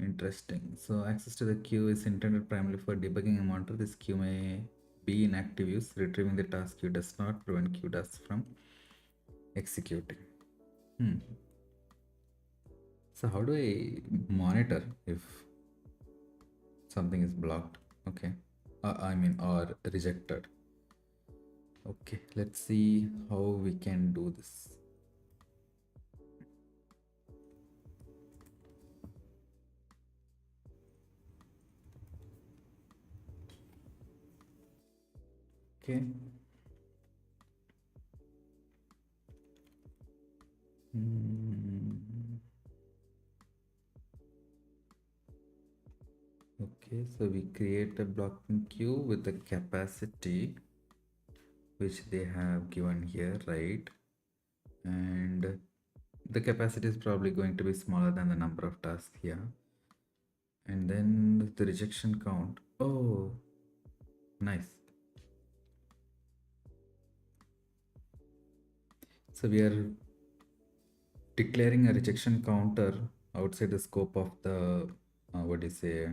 Interesting. So access to the queue is intended primarily for debugging a monitor. This queue may be in active use. Retrieving the task queue does not prevent queue tasks from executing. So how do I monitor if something is blocked? Okay. I mean, or rejected. Okay, let's see how we can do this. Okay. Okay, so we create a blocking queue with the capacity which they have given here, right? And the capacity is probably going to be smaller than the number of tasks here. And then the rejection count. Oh, nice. So we are declaring a rejection counter outside the scope of the what do you say,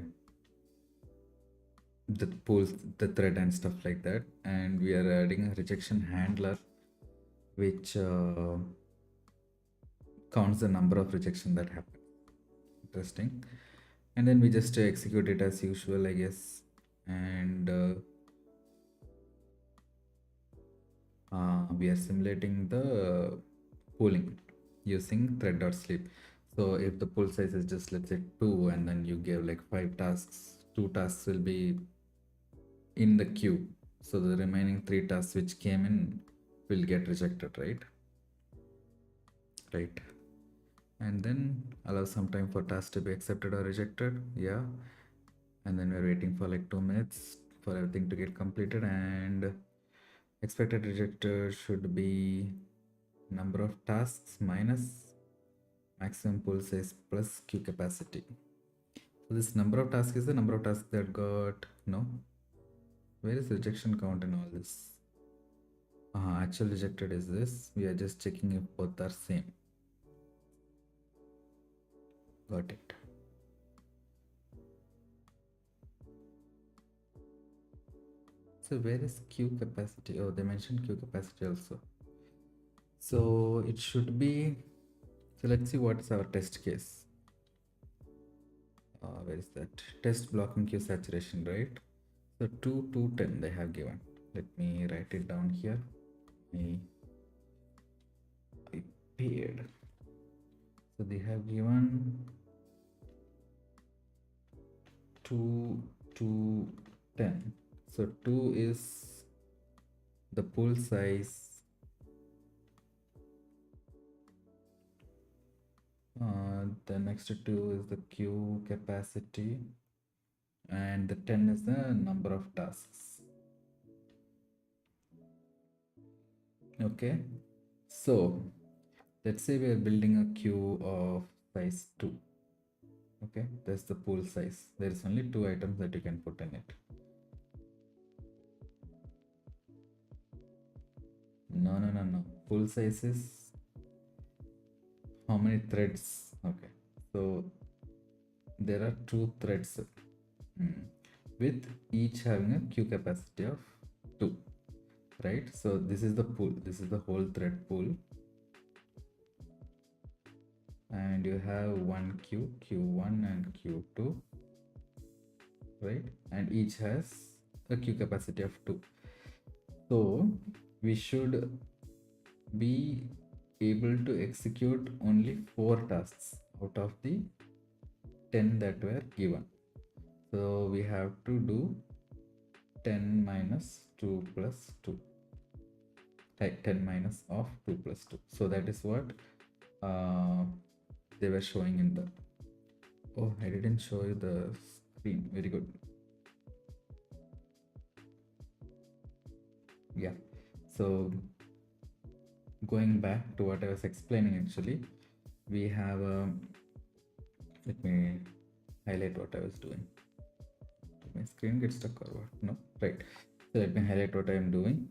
the pulls, the thread and stuff like that, and we are adding a rejection handler which counts the number of rejection that happen. Interesting. And then we just execute it as usual, I guess. And we are simulating the pooling using thread.sleep. So if the pool size is just, let's say 2, and then you give like 5 tasks, 2 tasks will be in the queue. So the remaining 3 tasks which came in will get rejected, right? Right. And then allow some time for tasks to be accepted or rejected. Yeah. And then we're waiting for like 2 minutes for everything to get completed, and expected rejected should be number of tasks minus maximum pool size plus queue capacity. So this number of tasks is the number of tasks that got, no, where is rejection count in all this? Actual rejected is this. We are just checking if both are same. Got it. So where is queue capacity? Oh, they mentioned queue capacity also. So it should be, so let's see what is our test case. Where is that? Test blocking queue saturation, right? So 2 to 10 they have given. Let me write it down here. I paid. So they have given 2 to 10. So 2 is the pool size. The next 2 is the queue capacity, and the 10 is the number of tasks. Okay, so let's say we are building a queue of size 2. Okay, that's the pool size. There is only 2 items that you can put in it. No. Pool size is how many threads? Okay, so there are 2 threads with each having a queue capacity of 2, right? So this is the pool, this is the whole thread pool, and you have one queue, q1 and q2, right? And each has a queue capacity of 2. So we should be able to execute only 4 tasks out of the 10 that were given. So we have to do 10 minus 2 plus 2. 10 minus of 2 plus 2. So that is what they were showing in the, oh, I didn't show you the screen. Very good. Yeah, so going back to what I was explaining, actually we have let me highlight what I was doing. Did my screen get stuck or what? No, right. So let me highlight what I am doing.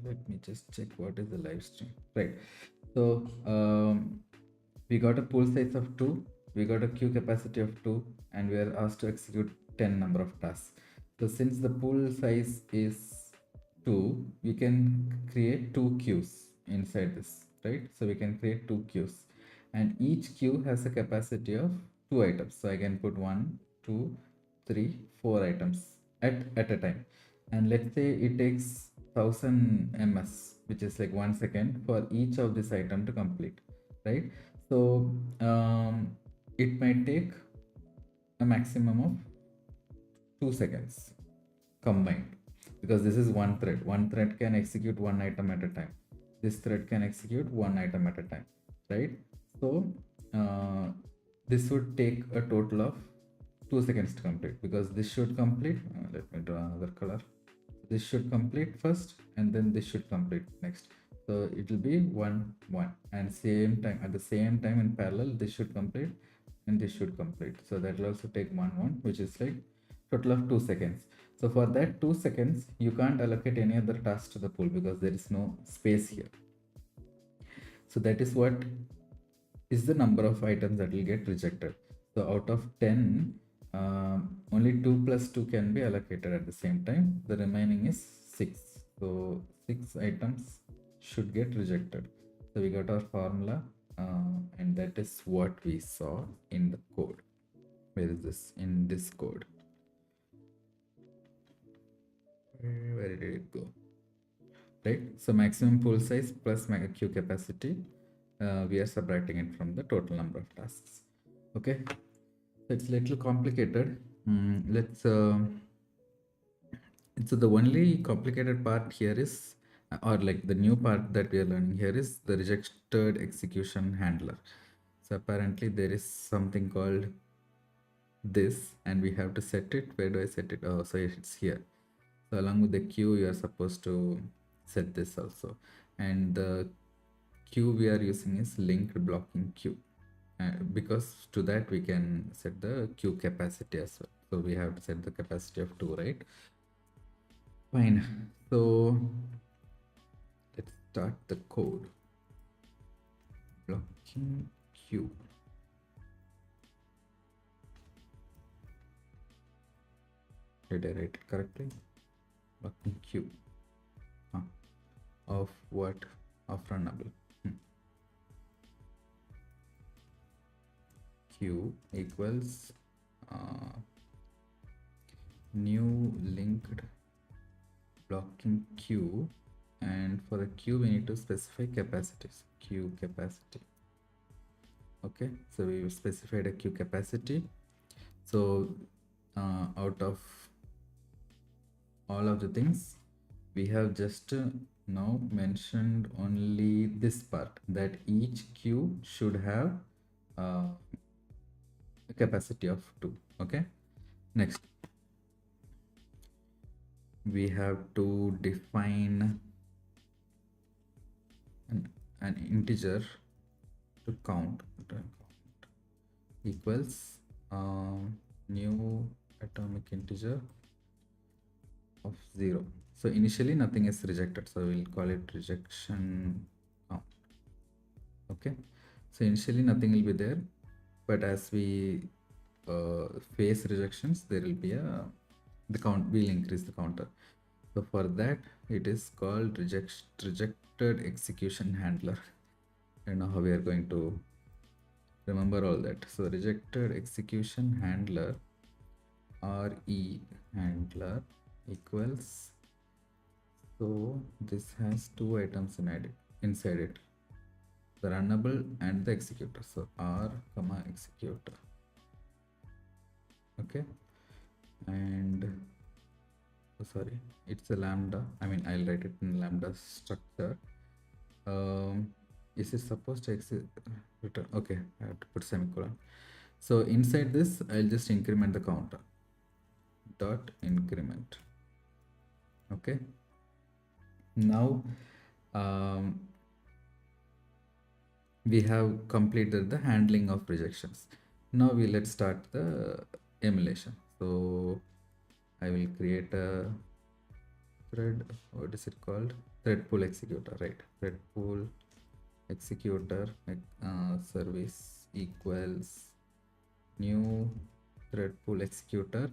Let me just check what is the live stream. Right. So we got a pool size of 2, we got a queue capacity of 2, and we are asked to execute 10 number of tasks. So since the pool size is 2, we can create 2 queues inside this, right? So we can create 2 queues, and each queue has a capacity of 2 items. So I can put 1, 2, 3, 4 items at a time. And let's say it takes 1000 ms, which is like 1 second for each of this item to complete, right? So it might take a maximum of 2 seconds combined, because this is one thread. One thread can execute one item at a time. This thread can execute one item at a time, right? So this would take a total of 2 seconds to complete, because this should complete. Let me draw another color. This should complete first, and then this should complete next. So it will be 1 1, and same time, at the same time in parallel, this should complete and this should complete. So that will also take 1 1, which is like total of 2 seconds. So for that 2 seconds, you can't allocate any other task to the pool because there is no space here. So that is what is the number of items that will get rejected. So out of 10, only 2 plus 2 can be allocated at the same time. The remaining is 6. So 6 items should get rejected. So we got our formula, and that is what we saw in the code. Where is this? In this code. Where did it go? Right. So maximum pool size plus queue capacity, we are subtracting it from the total number of tasks. Okay. So it's a little complicated. Let's so the only complicated part here is, or like the new part that we are learning here, is the rejected execution handler. So apparently there is something called this, and we have to set it. Where do I set it? Oh, so it's here. So along with the queue, you are supposed to set this also, and the queue we are using is linked blocking queue, because to that we can set the queue capacity as well. So we have to set the capacity of 2, right? Fine. So let's start the code. Blocking queue. Did I write it correctly? Blocking queue. Of what? Of runnable. Queue equals new linked blocking queue, and for the queue we need to specify capacities. Queue capacity. Okay, so we specified a queue capacity. So out of all of the things, we have just now mentioned only this part, that each queue should have a capacity of 2. Okay, next we have to define an integer to count equals new atomic integer of 0. So initially nothing is rejected, so we'll call it rejection count. Okay, so initially nothing will be there, but as we face rejections, there will be the count will increase the counter. So for that, it is called rejected execution handler. I don't know how we are going to remember all that. So rejected execution handler, RE handler, equals, so this has 2 items inside it, the runnable and the executor. So R comma executor. Okay, and oh, sorry, it's a lambda. I mean, I'll write it in lambda structure. Is it supposed to return? Okay, I have to put semicolon. So inside this, I'll just increment the counter. Dot increment. Okay. Now we have completed the handling of rejections. Now let's start the emulation. So I will create a thread. What is it called? Thread pool executor, right? Thread pool executor service equals new thread pool executor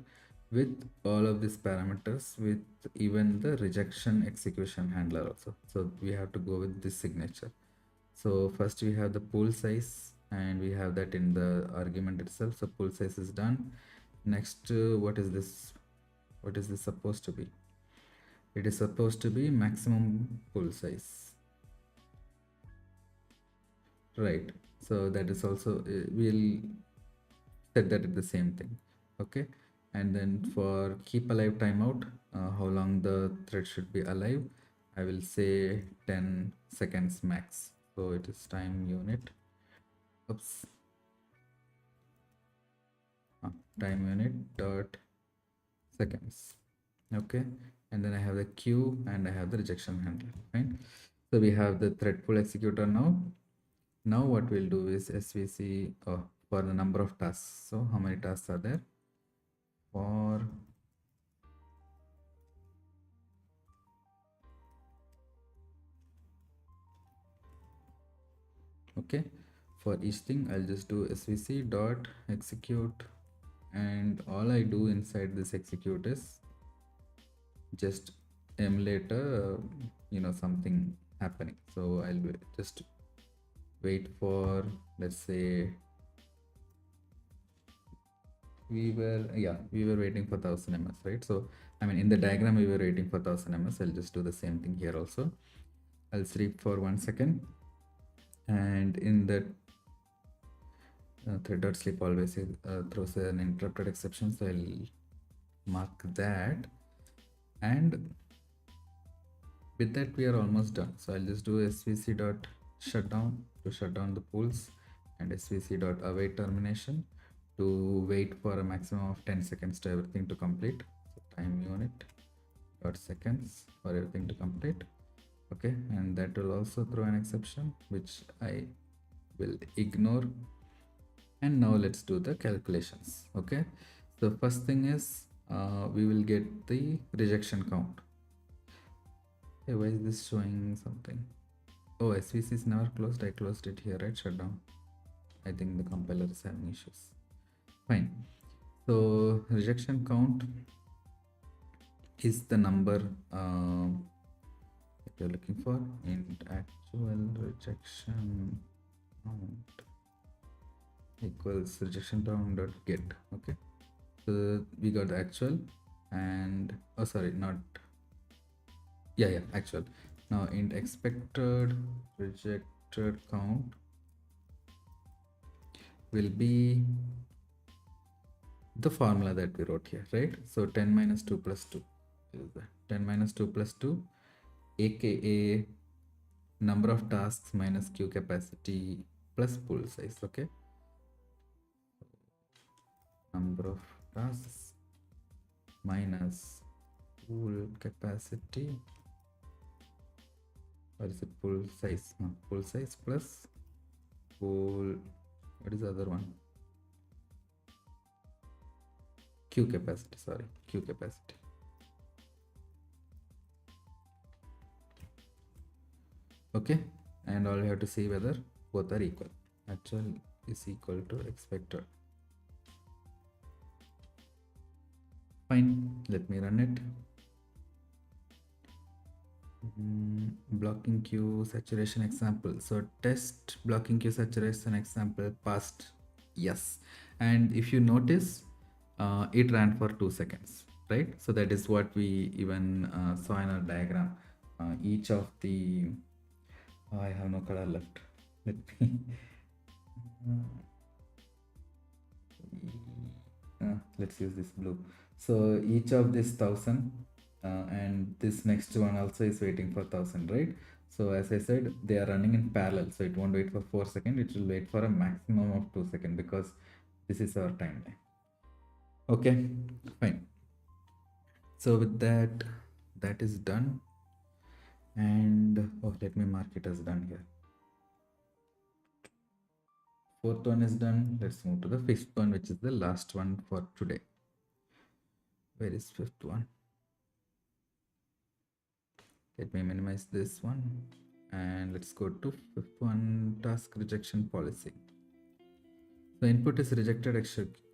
with all of these parameters, with even the rejection execution handler also. So we have to go with this signature. So first we have the pool size, and we have that in the argument itself. So pool size is done. Next, what is this? What is this supposed to be? It is supposed to be maximum pool size, right? So that is also we'll set that at the same thing. Okay. And then for keep alive timeout, how long the thread should be alive, I will say 10 seconds max. So it is time unit. Oops. Time unit dot seconds. Okay. And then I have the queue and I have the rejection handler. Fine. So we have the thread pool executor now. Now what we'll do is svc for the number of tasks. So how many tasks are there? For okay, for each thing I'll just do svc dot execute, and all I do inside this execute is just emulate a something happening. So I'll just wait for, let's say, we were waiting for 1000 ms, right? So I mean, in the diagram we were waiting for 1000 ms. I'll just do the same thing here also. I'll sleep for 1 second, and in that thread.sleep always throws an interrupted exception, so I'll mark that. And with that we are almost done. So I'll just do svc dot shutdown to shut down the pools, and svc dot await termination to wait for a maximum of 10 seconds to everything to complete. So time unit dot seconds for everything to complete. Okay, and that will also throw an exception, which I will ignore. And now let's do the calculations. Okay, so first thing is we will get the rejection count. Hey, why is this showing something? Oh, svc is never closed. I closed it here, right? Shutdown. I think the compiler is having issues. Fine. So rejection count is the number that you're looking for. Int actual rejection count equals rejection count dot get. Okay, so we got the actual, and oh sorry, not actual. Now int expected rejected count will be the formula that we wrote here, right? So 10 minus 2 plus 2 is that 10 minus 2 plus 2, aka number of tasks minus queue capacity plus pool size. Okay, number of tasks minus pool capacity, what is it, pool size, no, pool size plus pool, what is the other one, queue capacity, sorry, queue capacity. Okay, and all you have to see whether both are equal. Actual is equal to expected. Fine, let me run it. Blocking queue saturation example. So test blocking queue saturation example passed, yes. And if you notice, it ran for 2 seconds, right? So that is what we even saw in our diagram. Each of the I have no color left. Let me let's use this blue. So each of this 1000 and this next one also is waiting for 1000, right? So as I said, they are running in parallel, so it won't wait for 4 seconds, it will wait for a maximum of 2 seconds because this is our timeline. Okay, fine. So with that, that is done. And oh, let me mark it as done here. Fourth one is done. Let's move to the fifth one, which is the last one for today. Where is fifth one? Let me minimize this one and let's go to fifth one, task rejection policy. The input is rejected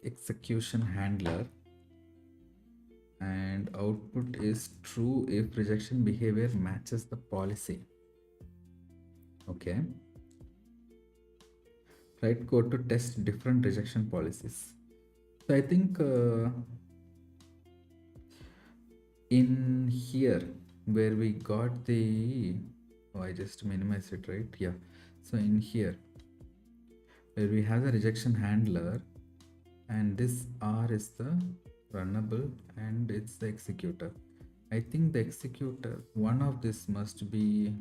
execution handler and output is true if rejection behavior matches the policy. Okay. Write code to test different rejection policies. So I think in here where we got the, oh, I just minimize it, right? Yeah. So in here where we have the rejection handler and this R is the runnable and it's the executor. I think the executor, one of this must be,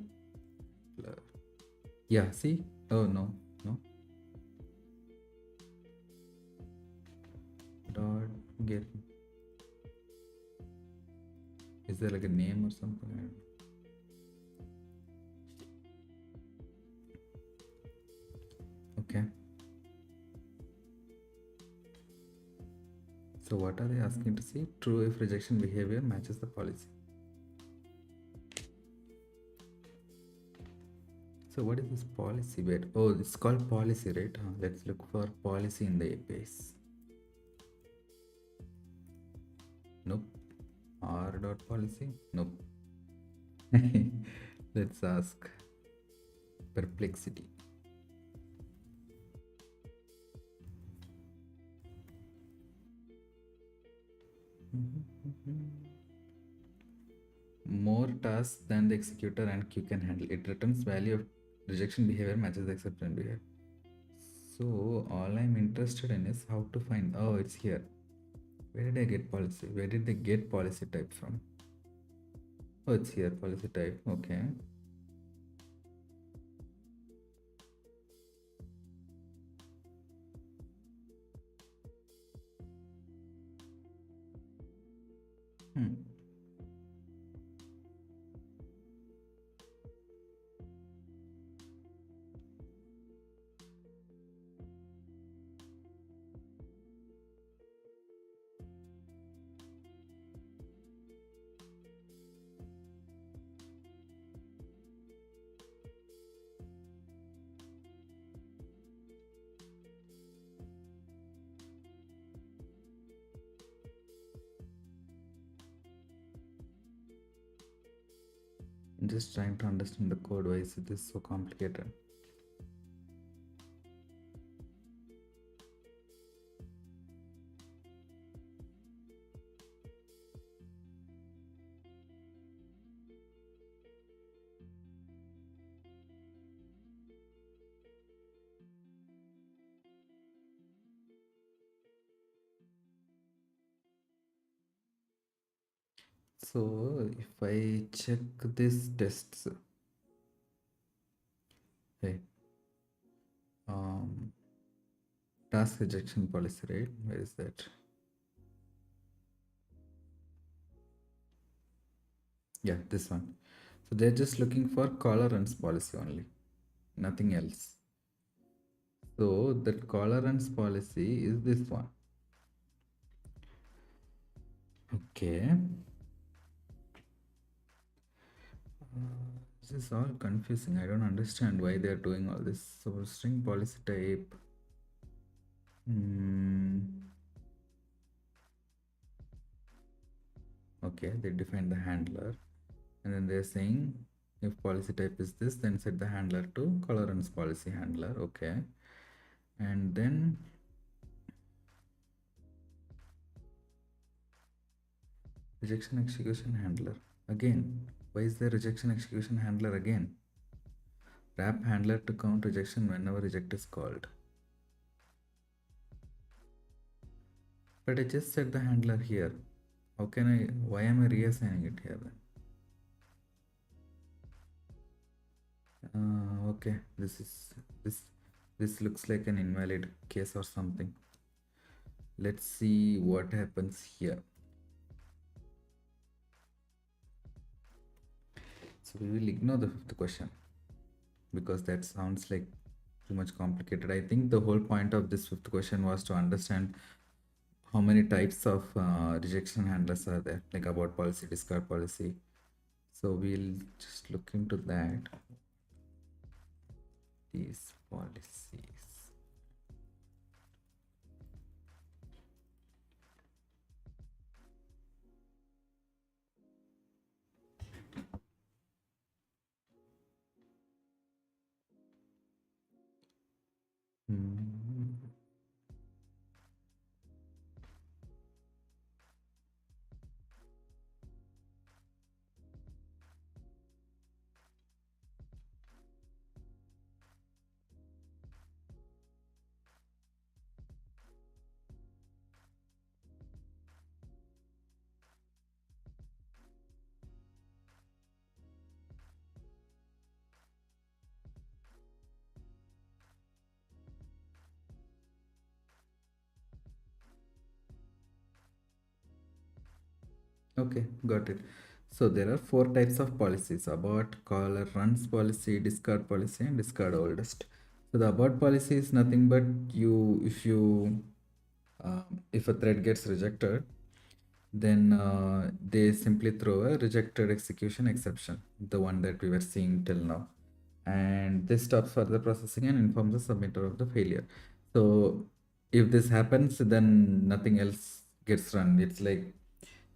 yeah, see? Oh, no, no. Dot get, is there like a name or something? Okay. So what are they asking to see? True if rejection behavior matches the policy. So what is this policy? Wait, oh, it's called policy, right? Let's look for policy in the APIs. Nope. R dot policy? Nope. Let's ask perplexity. More tasks than the executor and queue can handle. It returns value of rejection behavior matches the acceptance behavior. So all I'm interested in is how to find, oh, it's here. Where did I get policy? Where did they get policy type from? Oh, it's here, policy type. Okay. I'm just trying to understand the code. Why is this so complicated? So if I check this tests, hey, task rejection policy, right? Where is that? Yeah, this one. So they're just looking for tolerance policy only, nothing else. So the tolerance policy is this one. Okay. This is all confusing. I don't understand why they're doing all this. So string policy type. Okay, they define the handler. And then they're saying if policy type is this, then set the handler to tolerance policy handler. Okay. And then rejection execution handler. Again, why is there rejection execution handler again? Wrap handler to count rejection whenever reject is called. But I just set the handler here. How can I, why am I reassigning it here then? Okay, this this looks like an invalid case or something. Let's see what happens here. So we will ignore the fifth question because that sounds like too much complicated. I think the whole point of this fifth question was to understand how many types of rejection handlers are there, like abort policy, discard policy. So we'll just look into that. These policies. Hmm. Okay, got it. So there are four types of policies: abort, caller, runs policy, discard policy, and discard oldest. So the abort policy is nothing but if a thread gets rejected, then they simply throw a rejected execution exception, the one that we were seeing till now. And this stops further processing and informs the submitter of the failure. So if this happens, then nothing else gets run. It's like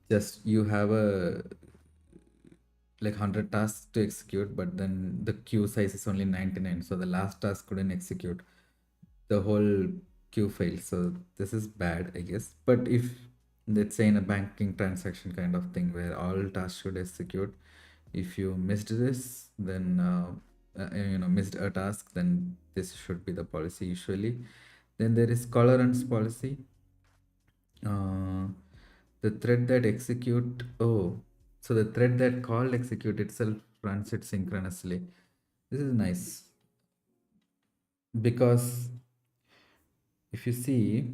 just you have a like 100 tasks to execute, but then the queue size is only 99, so the last task couldn't execute, the whole queue fails. So this is bad, I guess. But if, let's say, in a banking transaction kind of thing where all tasks should execute, if you missed this, then missed a task, then this should be the policy usually. Then there is tolerance policy. uh, the thread that execute, oh, so the thread that called execute itself runs it synchronously. This is nice because if you see,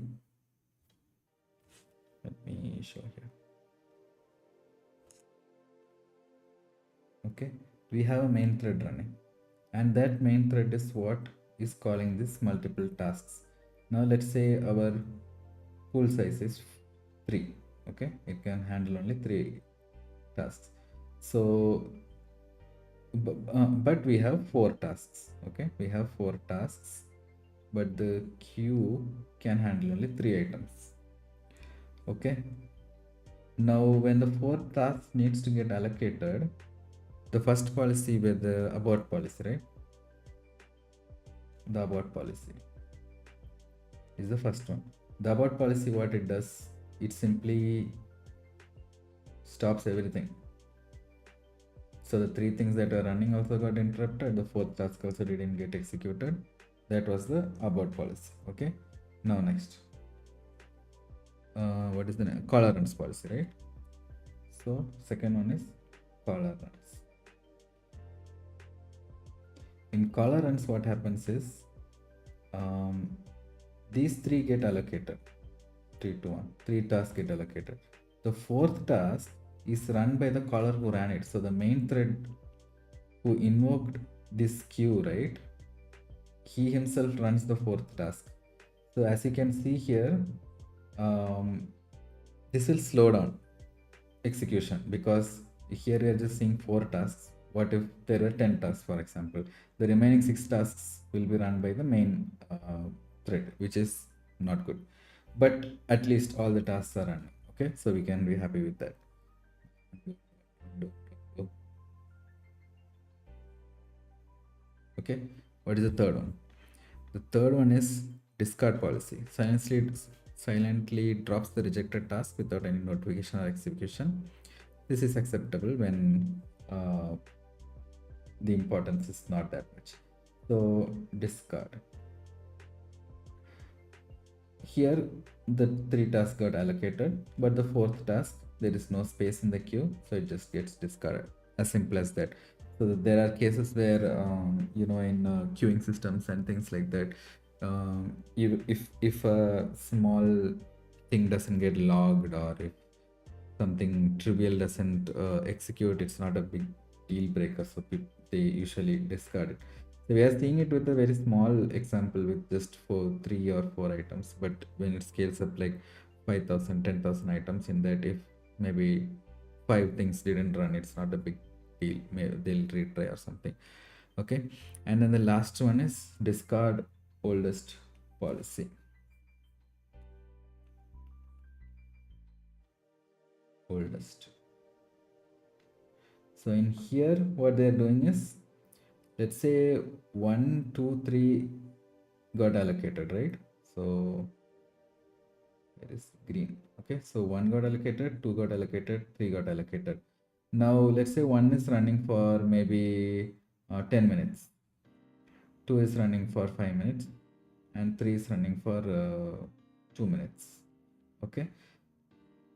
let me show here. Okay, we have a main thread running, and that main thread is what is calling this multiple tasks. Now let's say our pool size is 3. Okay, it can handle only 3 tasks. So but we have 4 tasks. Okay, we have 4 tasks, but the queue can handle only 3 items. Okay, now when the 4th task needs to get allocated, the first policy with the abort policy, right? The abort policy is the first one. The abort policy, what it does, it simply stops everything. So the 3 things that are running also got interrupted, the 4th task also didn't get executed. That was the abort policy. Okay, now next, what is the name? Caller runs policy, right? So second one is caller runs. In caller runs, what happens is these 3 get allocated, 3 to 1, 3 tasks get allocated. The 4th task is run by the caller who ran it. So the main thread who invoked this queue, right, he himself runs the 4th task. So as you can see here, this will slow down execution because here we are just seeing 4 tasks. What if there are 10 tasks, for example? The remaining 6 tasks will be run by the main thread, which is not good. But at least all the tasks are run. Okay, so we can be happy with that. Okay, what is the third one? The third one is discard policy. Silently drops the rejected task without any notification or execution. This is acceptable when the importance is not that much. So discard. Here the 3 tasks got allocated, but the 4th task there is no space in the queue, so it just gets discarded. As simple as that. So there are cases where in queuing systems and things like that, if a small thing doesn't get logged, or if something trivial doesn't execute, it's not a big deal breaker, so they usually discard it. So we are seeing it with a very small example with just for 3 or 4 items, but when it scales up like 5,000, 10,000 items, in that if maybe 5 things didn't run, it's not a big deal. Maybe they'll retry or something. Okay, and then the last one is discard oldest policy. Oldest. So in here, what they're doing is, let's say 1, 2, 3 got allocated, right? So it is green. Okay, so 1 got allocated, 2 got allocated, 3 got allocated. Now let's say 1 is running for maybe 10 minutes, 2 is running for 5 minutes, and 3 is running for 2 minutes. Okay,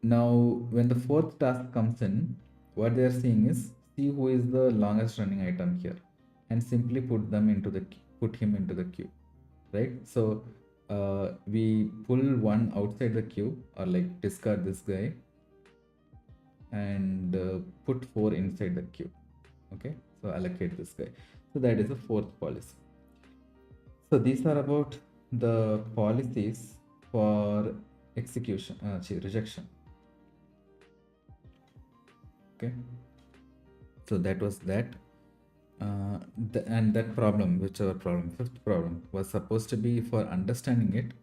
now when the fourth task comes in, what they are seeing is, see who is the longest running item here, and simply put him into the queue, right? So we pull one outside the queue, or like discard this guy, and put 4 inside the queue. Okay, so allocate this guy. So that is the fourth policy. So these are about the policies for execution, rejection. Okay, so that was that. And that problem, whichever problem, fifth problem, was supposed to be for understanding it,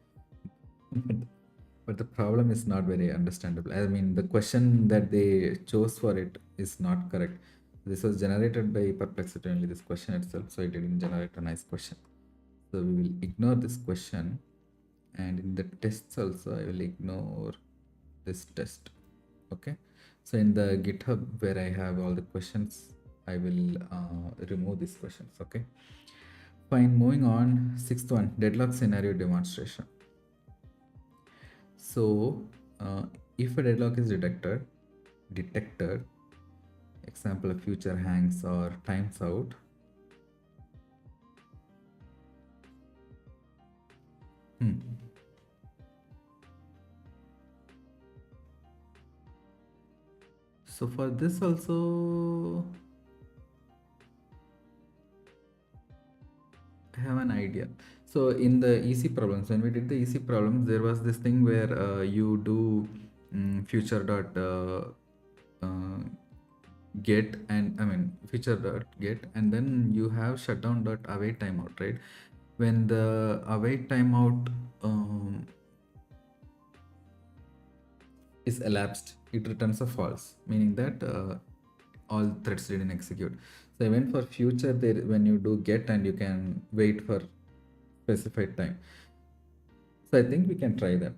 but the problem is not very understandable. I mean, the question that they chose for it is not correct. This was generated by Perplexity only, this question itself, so it didn't generate a nice question. So we will ignore this question, and in the tests also I will ignore this test. Okay, so in the GitHub where I have all the questions, I will remove these questions. Okay, fine. Moving on, sixth one, deadlock scenario demonstration. So if a deadlock is detected, example, a future hangs or times out, so for this also I have an idea. So in the easy problems, when we did the easy problems, there was this thing where you do future dot get, and I mean future dot get, and then you have shutdown dot await timeout, right? When the await timeout is elapsed, it returns a false, meaning that all threads didn't execute. So even for future, there when you do get, and you can wait for specified time. So I think we can try that.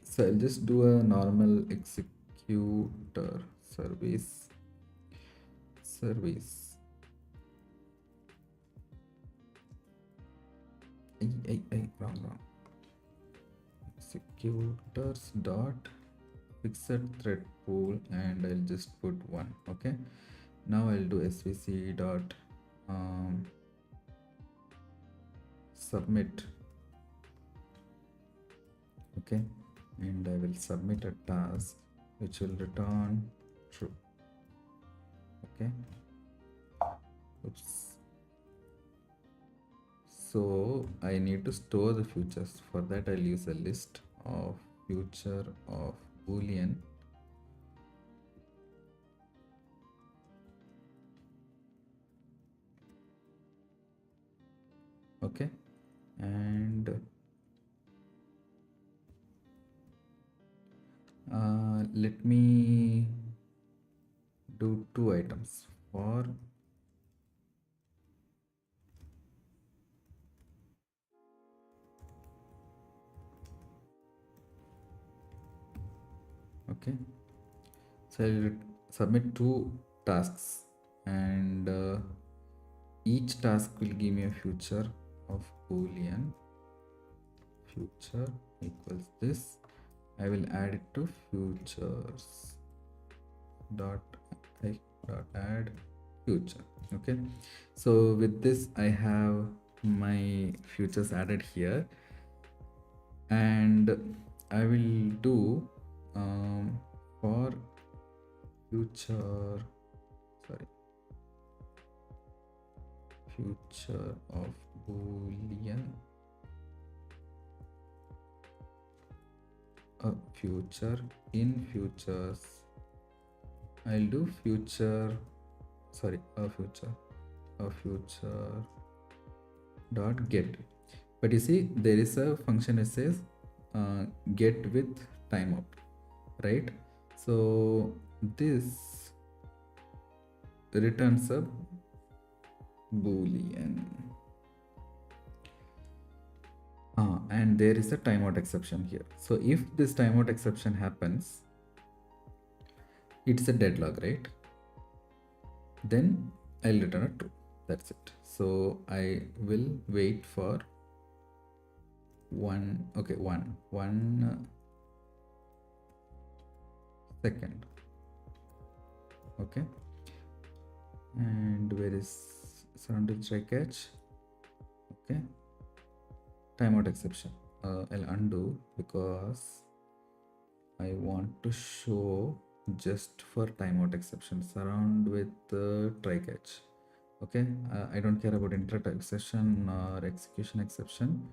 So I'll just do a normal executor service. Wrong. Executors dot fixed thread pool, and I'll just put 1. Okay, now I'll do svc dot submit. Okay, and I will submit a task which will return true. Okay, oops. So I need to store the futures. For that I'll use a list of future of boolean. Okay, and let me do 2 items for okay. So I'll submit 2 tasks, and each task will give me a future of boolean future equals this, I will add it to futures dot dot add future. Okay, so with this I have my futures added here, and I will do for future, sorry, future of boolean, future in futures. I'll do future, sorry, a future dot get. But you see, there is a function that says get with timeout, right? So this returns a boolean, and there is a timeout exception here. So if this timeout exception happens, it's a deadlock, right? Then I'll return a true. That's it. So I will wait for one second. Okay, and where is surrounded try catch? Okay, timeout exception. I'll undo because I want to show just for timeout exception surround with try catch. Okay, I don't care about interrupt exception or execution exception,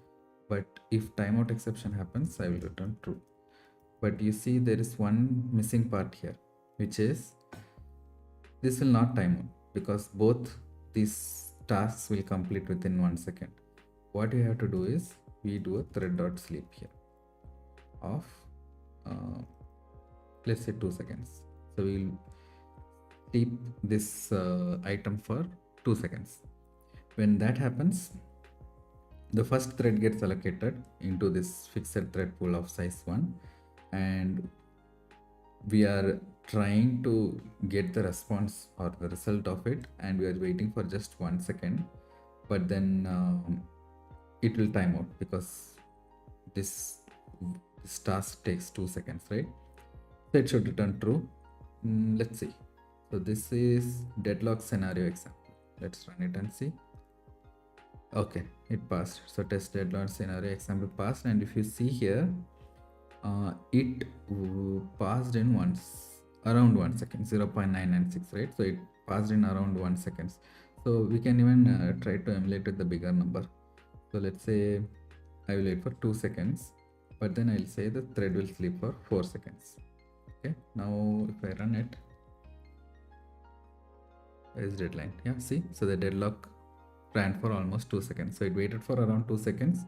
but if timeout exception happens, I will return true. But you see there is one missing part here, which is this will not time out because both these tasks will complete within 1 second. What we have to do is we do a thread.sleep here of let's say 2 seconds. So we'll sleep this item for 2 seconds. When that happens, the first thread gets allocated into this fixed thread pool of size 1, and we are trying to get the response or the result of it, and we are waiting for just 1 second, but then it will time out because this task takes 2 seconds, right? So it should return true. Let's see. So this is deadlock scenario example. Let's run it and see. Okay, it passed. So test deadlock scenario example passed, and if you see here, it passed in around 1 second, 0.996, right? So it passed in around 1 seconds. So we can even try to emulate with the bigger number. So let's say I will wait for 2 seconds, but then I'll say the thread will sleep for 4 seconds. Okay, now if I run it, where is deadline? Yeah, see, so the deadlock ran for almost 2 seconds. So it waited for around 2 seconds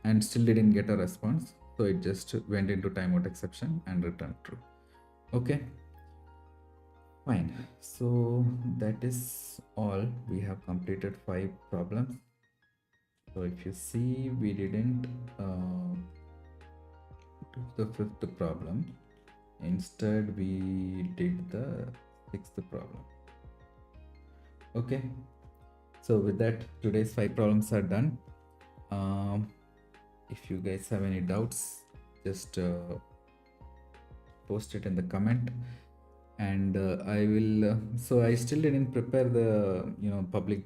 and still didn't get a response. So it just went into timeout exception and returned true. Okay, fine. So that is all. We have completed 5 problems. So if you see, we didn't do the 5th problem. Instead, we did the 6th problem. Okay. So with that, today's 5 problems are done. If you guys have any doubts, just post it in the comment, and I will. So I still didn't prepare the public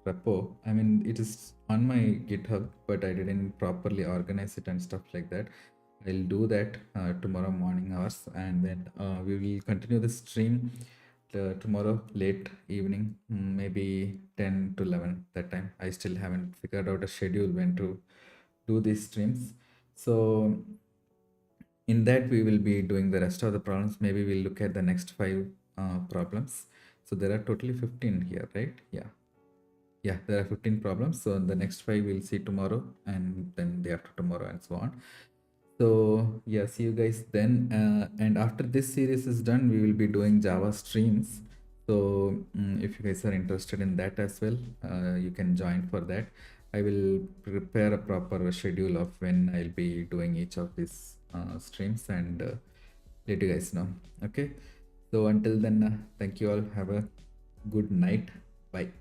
repo. I mean, it is on my GitHub, but I didn't properly organize it and stuff like that. I'll do that tomorrow morning hours, and then we will continue the stream tomorrow late evening, maybe 10 to 11 that time. I still haven't figured out a schedule when to do these streams. So in that we will be doing the rest of the problems. Maybe we'll look at the next 5 problems. So there are totally 15 here, right? Yeah, there are 15 problems. So the next 5 we'll see tomorrow, and then day after tomorrow, and so on. So yeah, see you guys then. And after this series is done, we will be doing Java streams. So if you guys are interested in that as well, you can join for that. I will prepare a proper schedule of when I'll be doing each of these streams, and let you guys know. Okay, so until then, thank you all. Have a good night. Bye.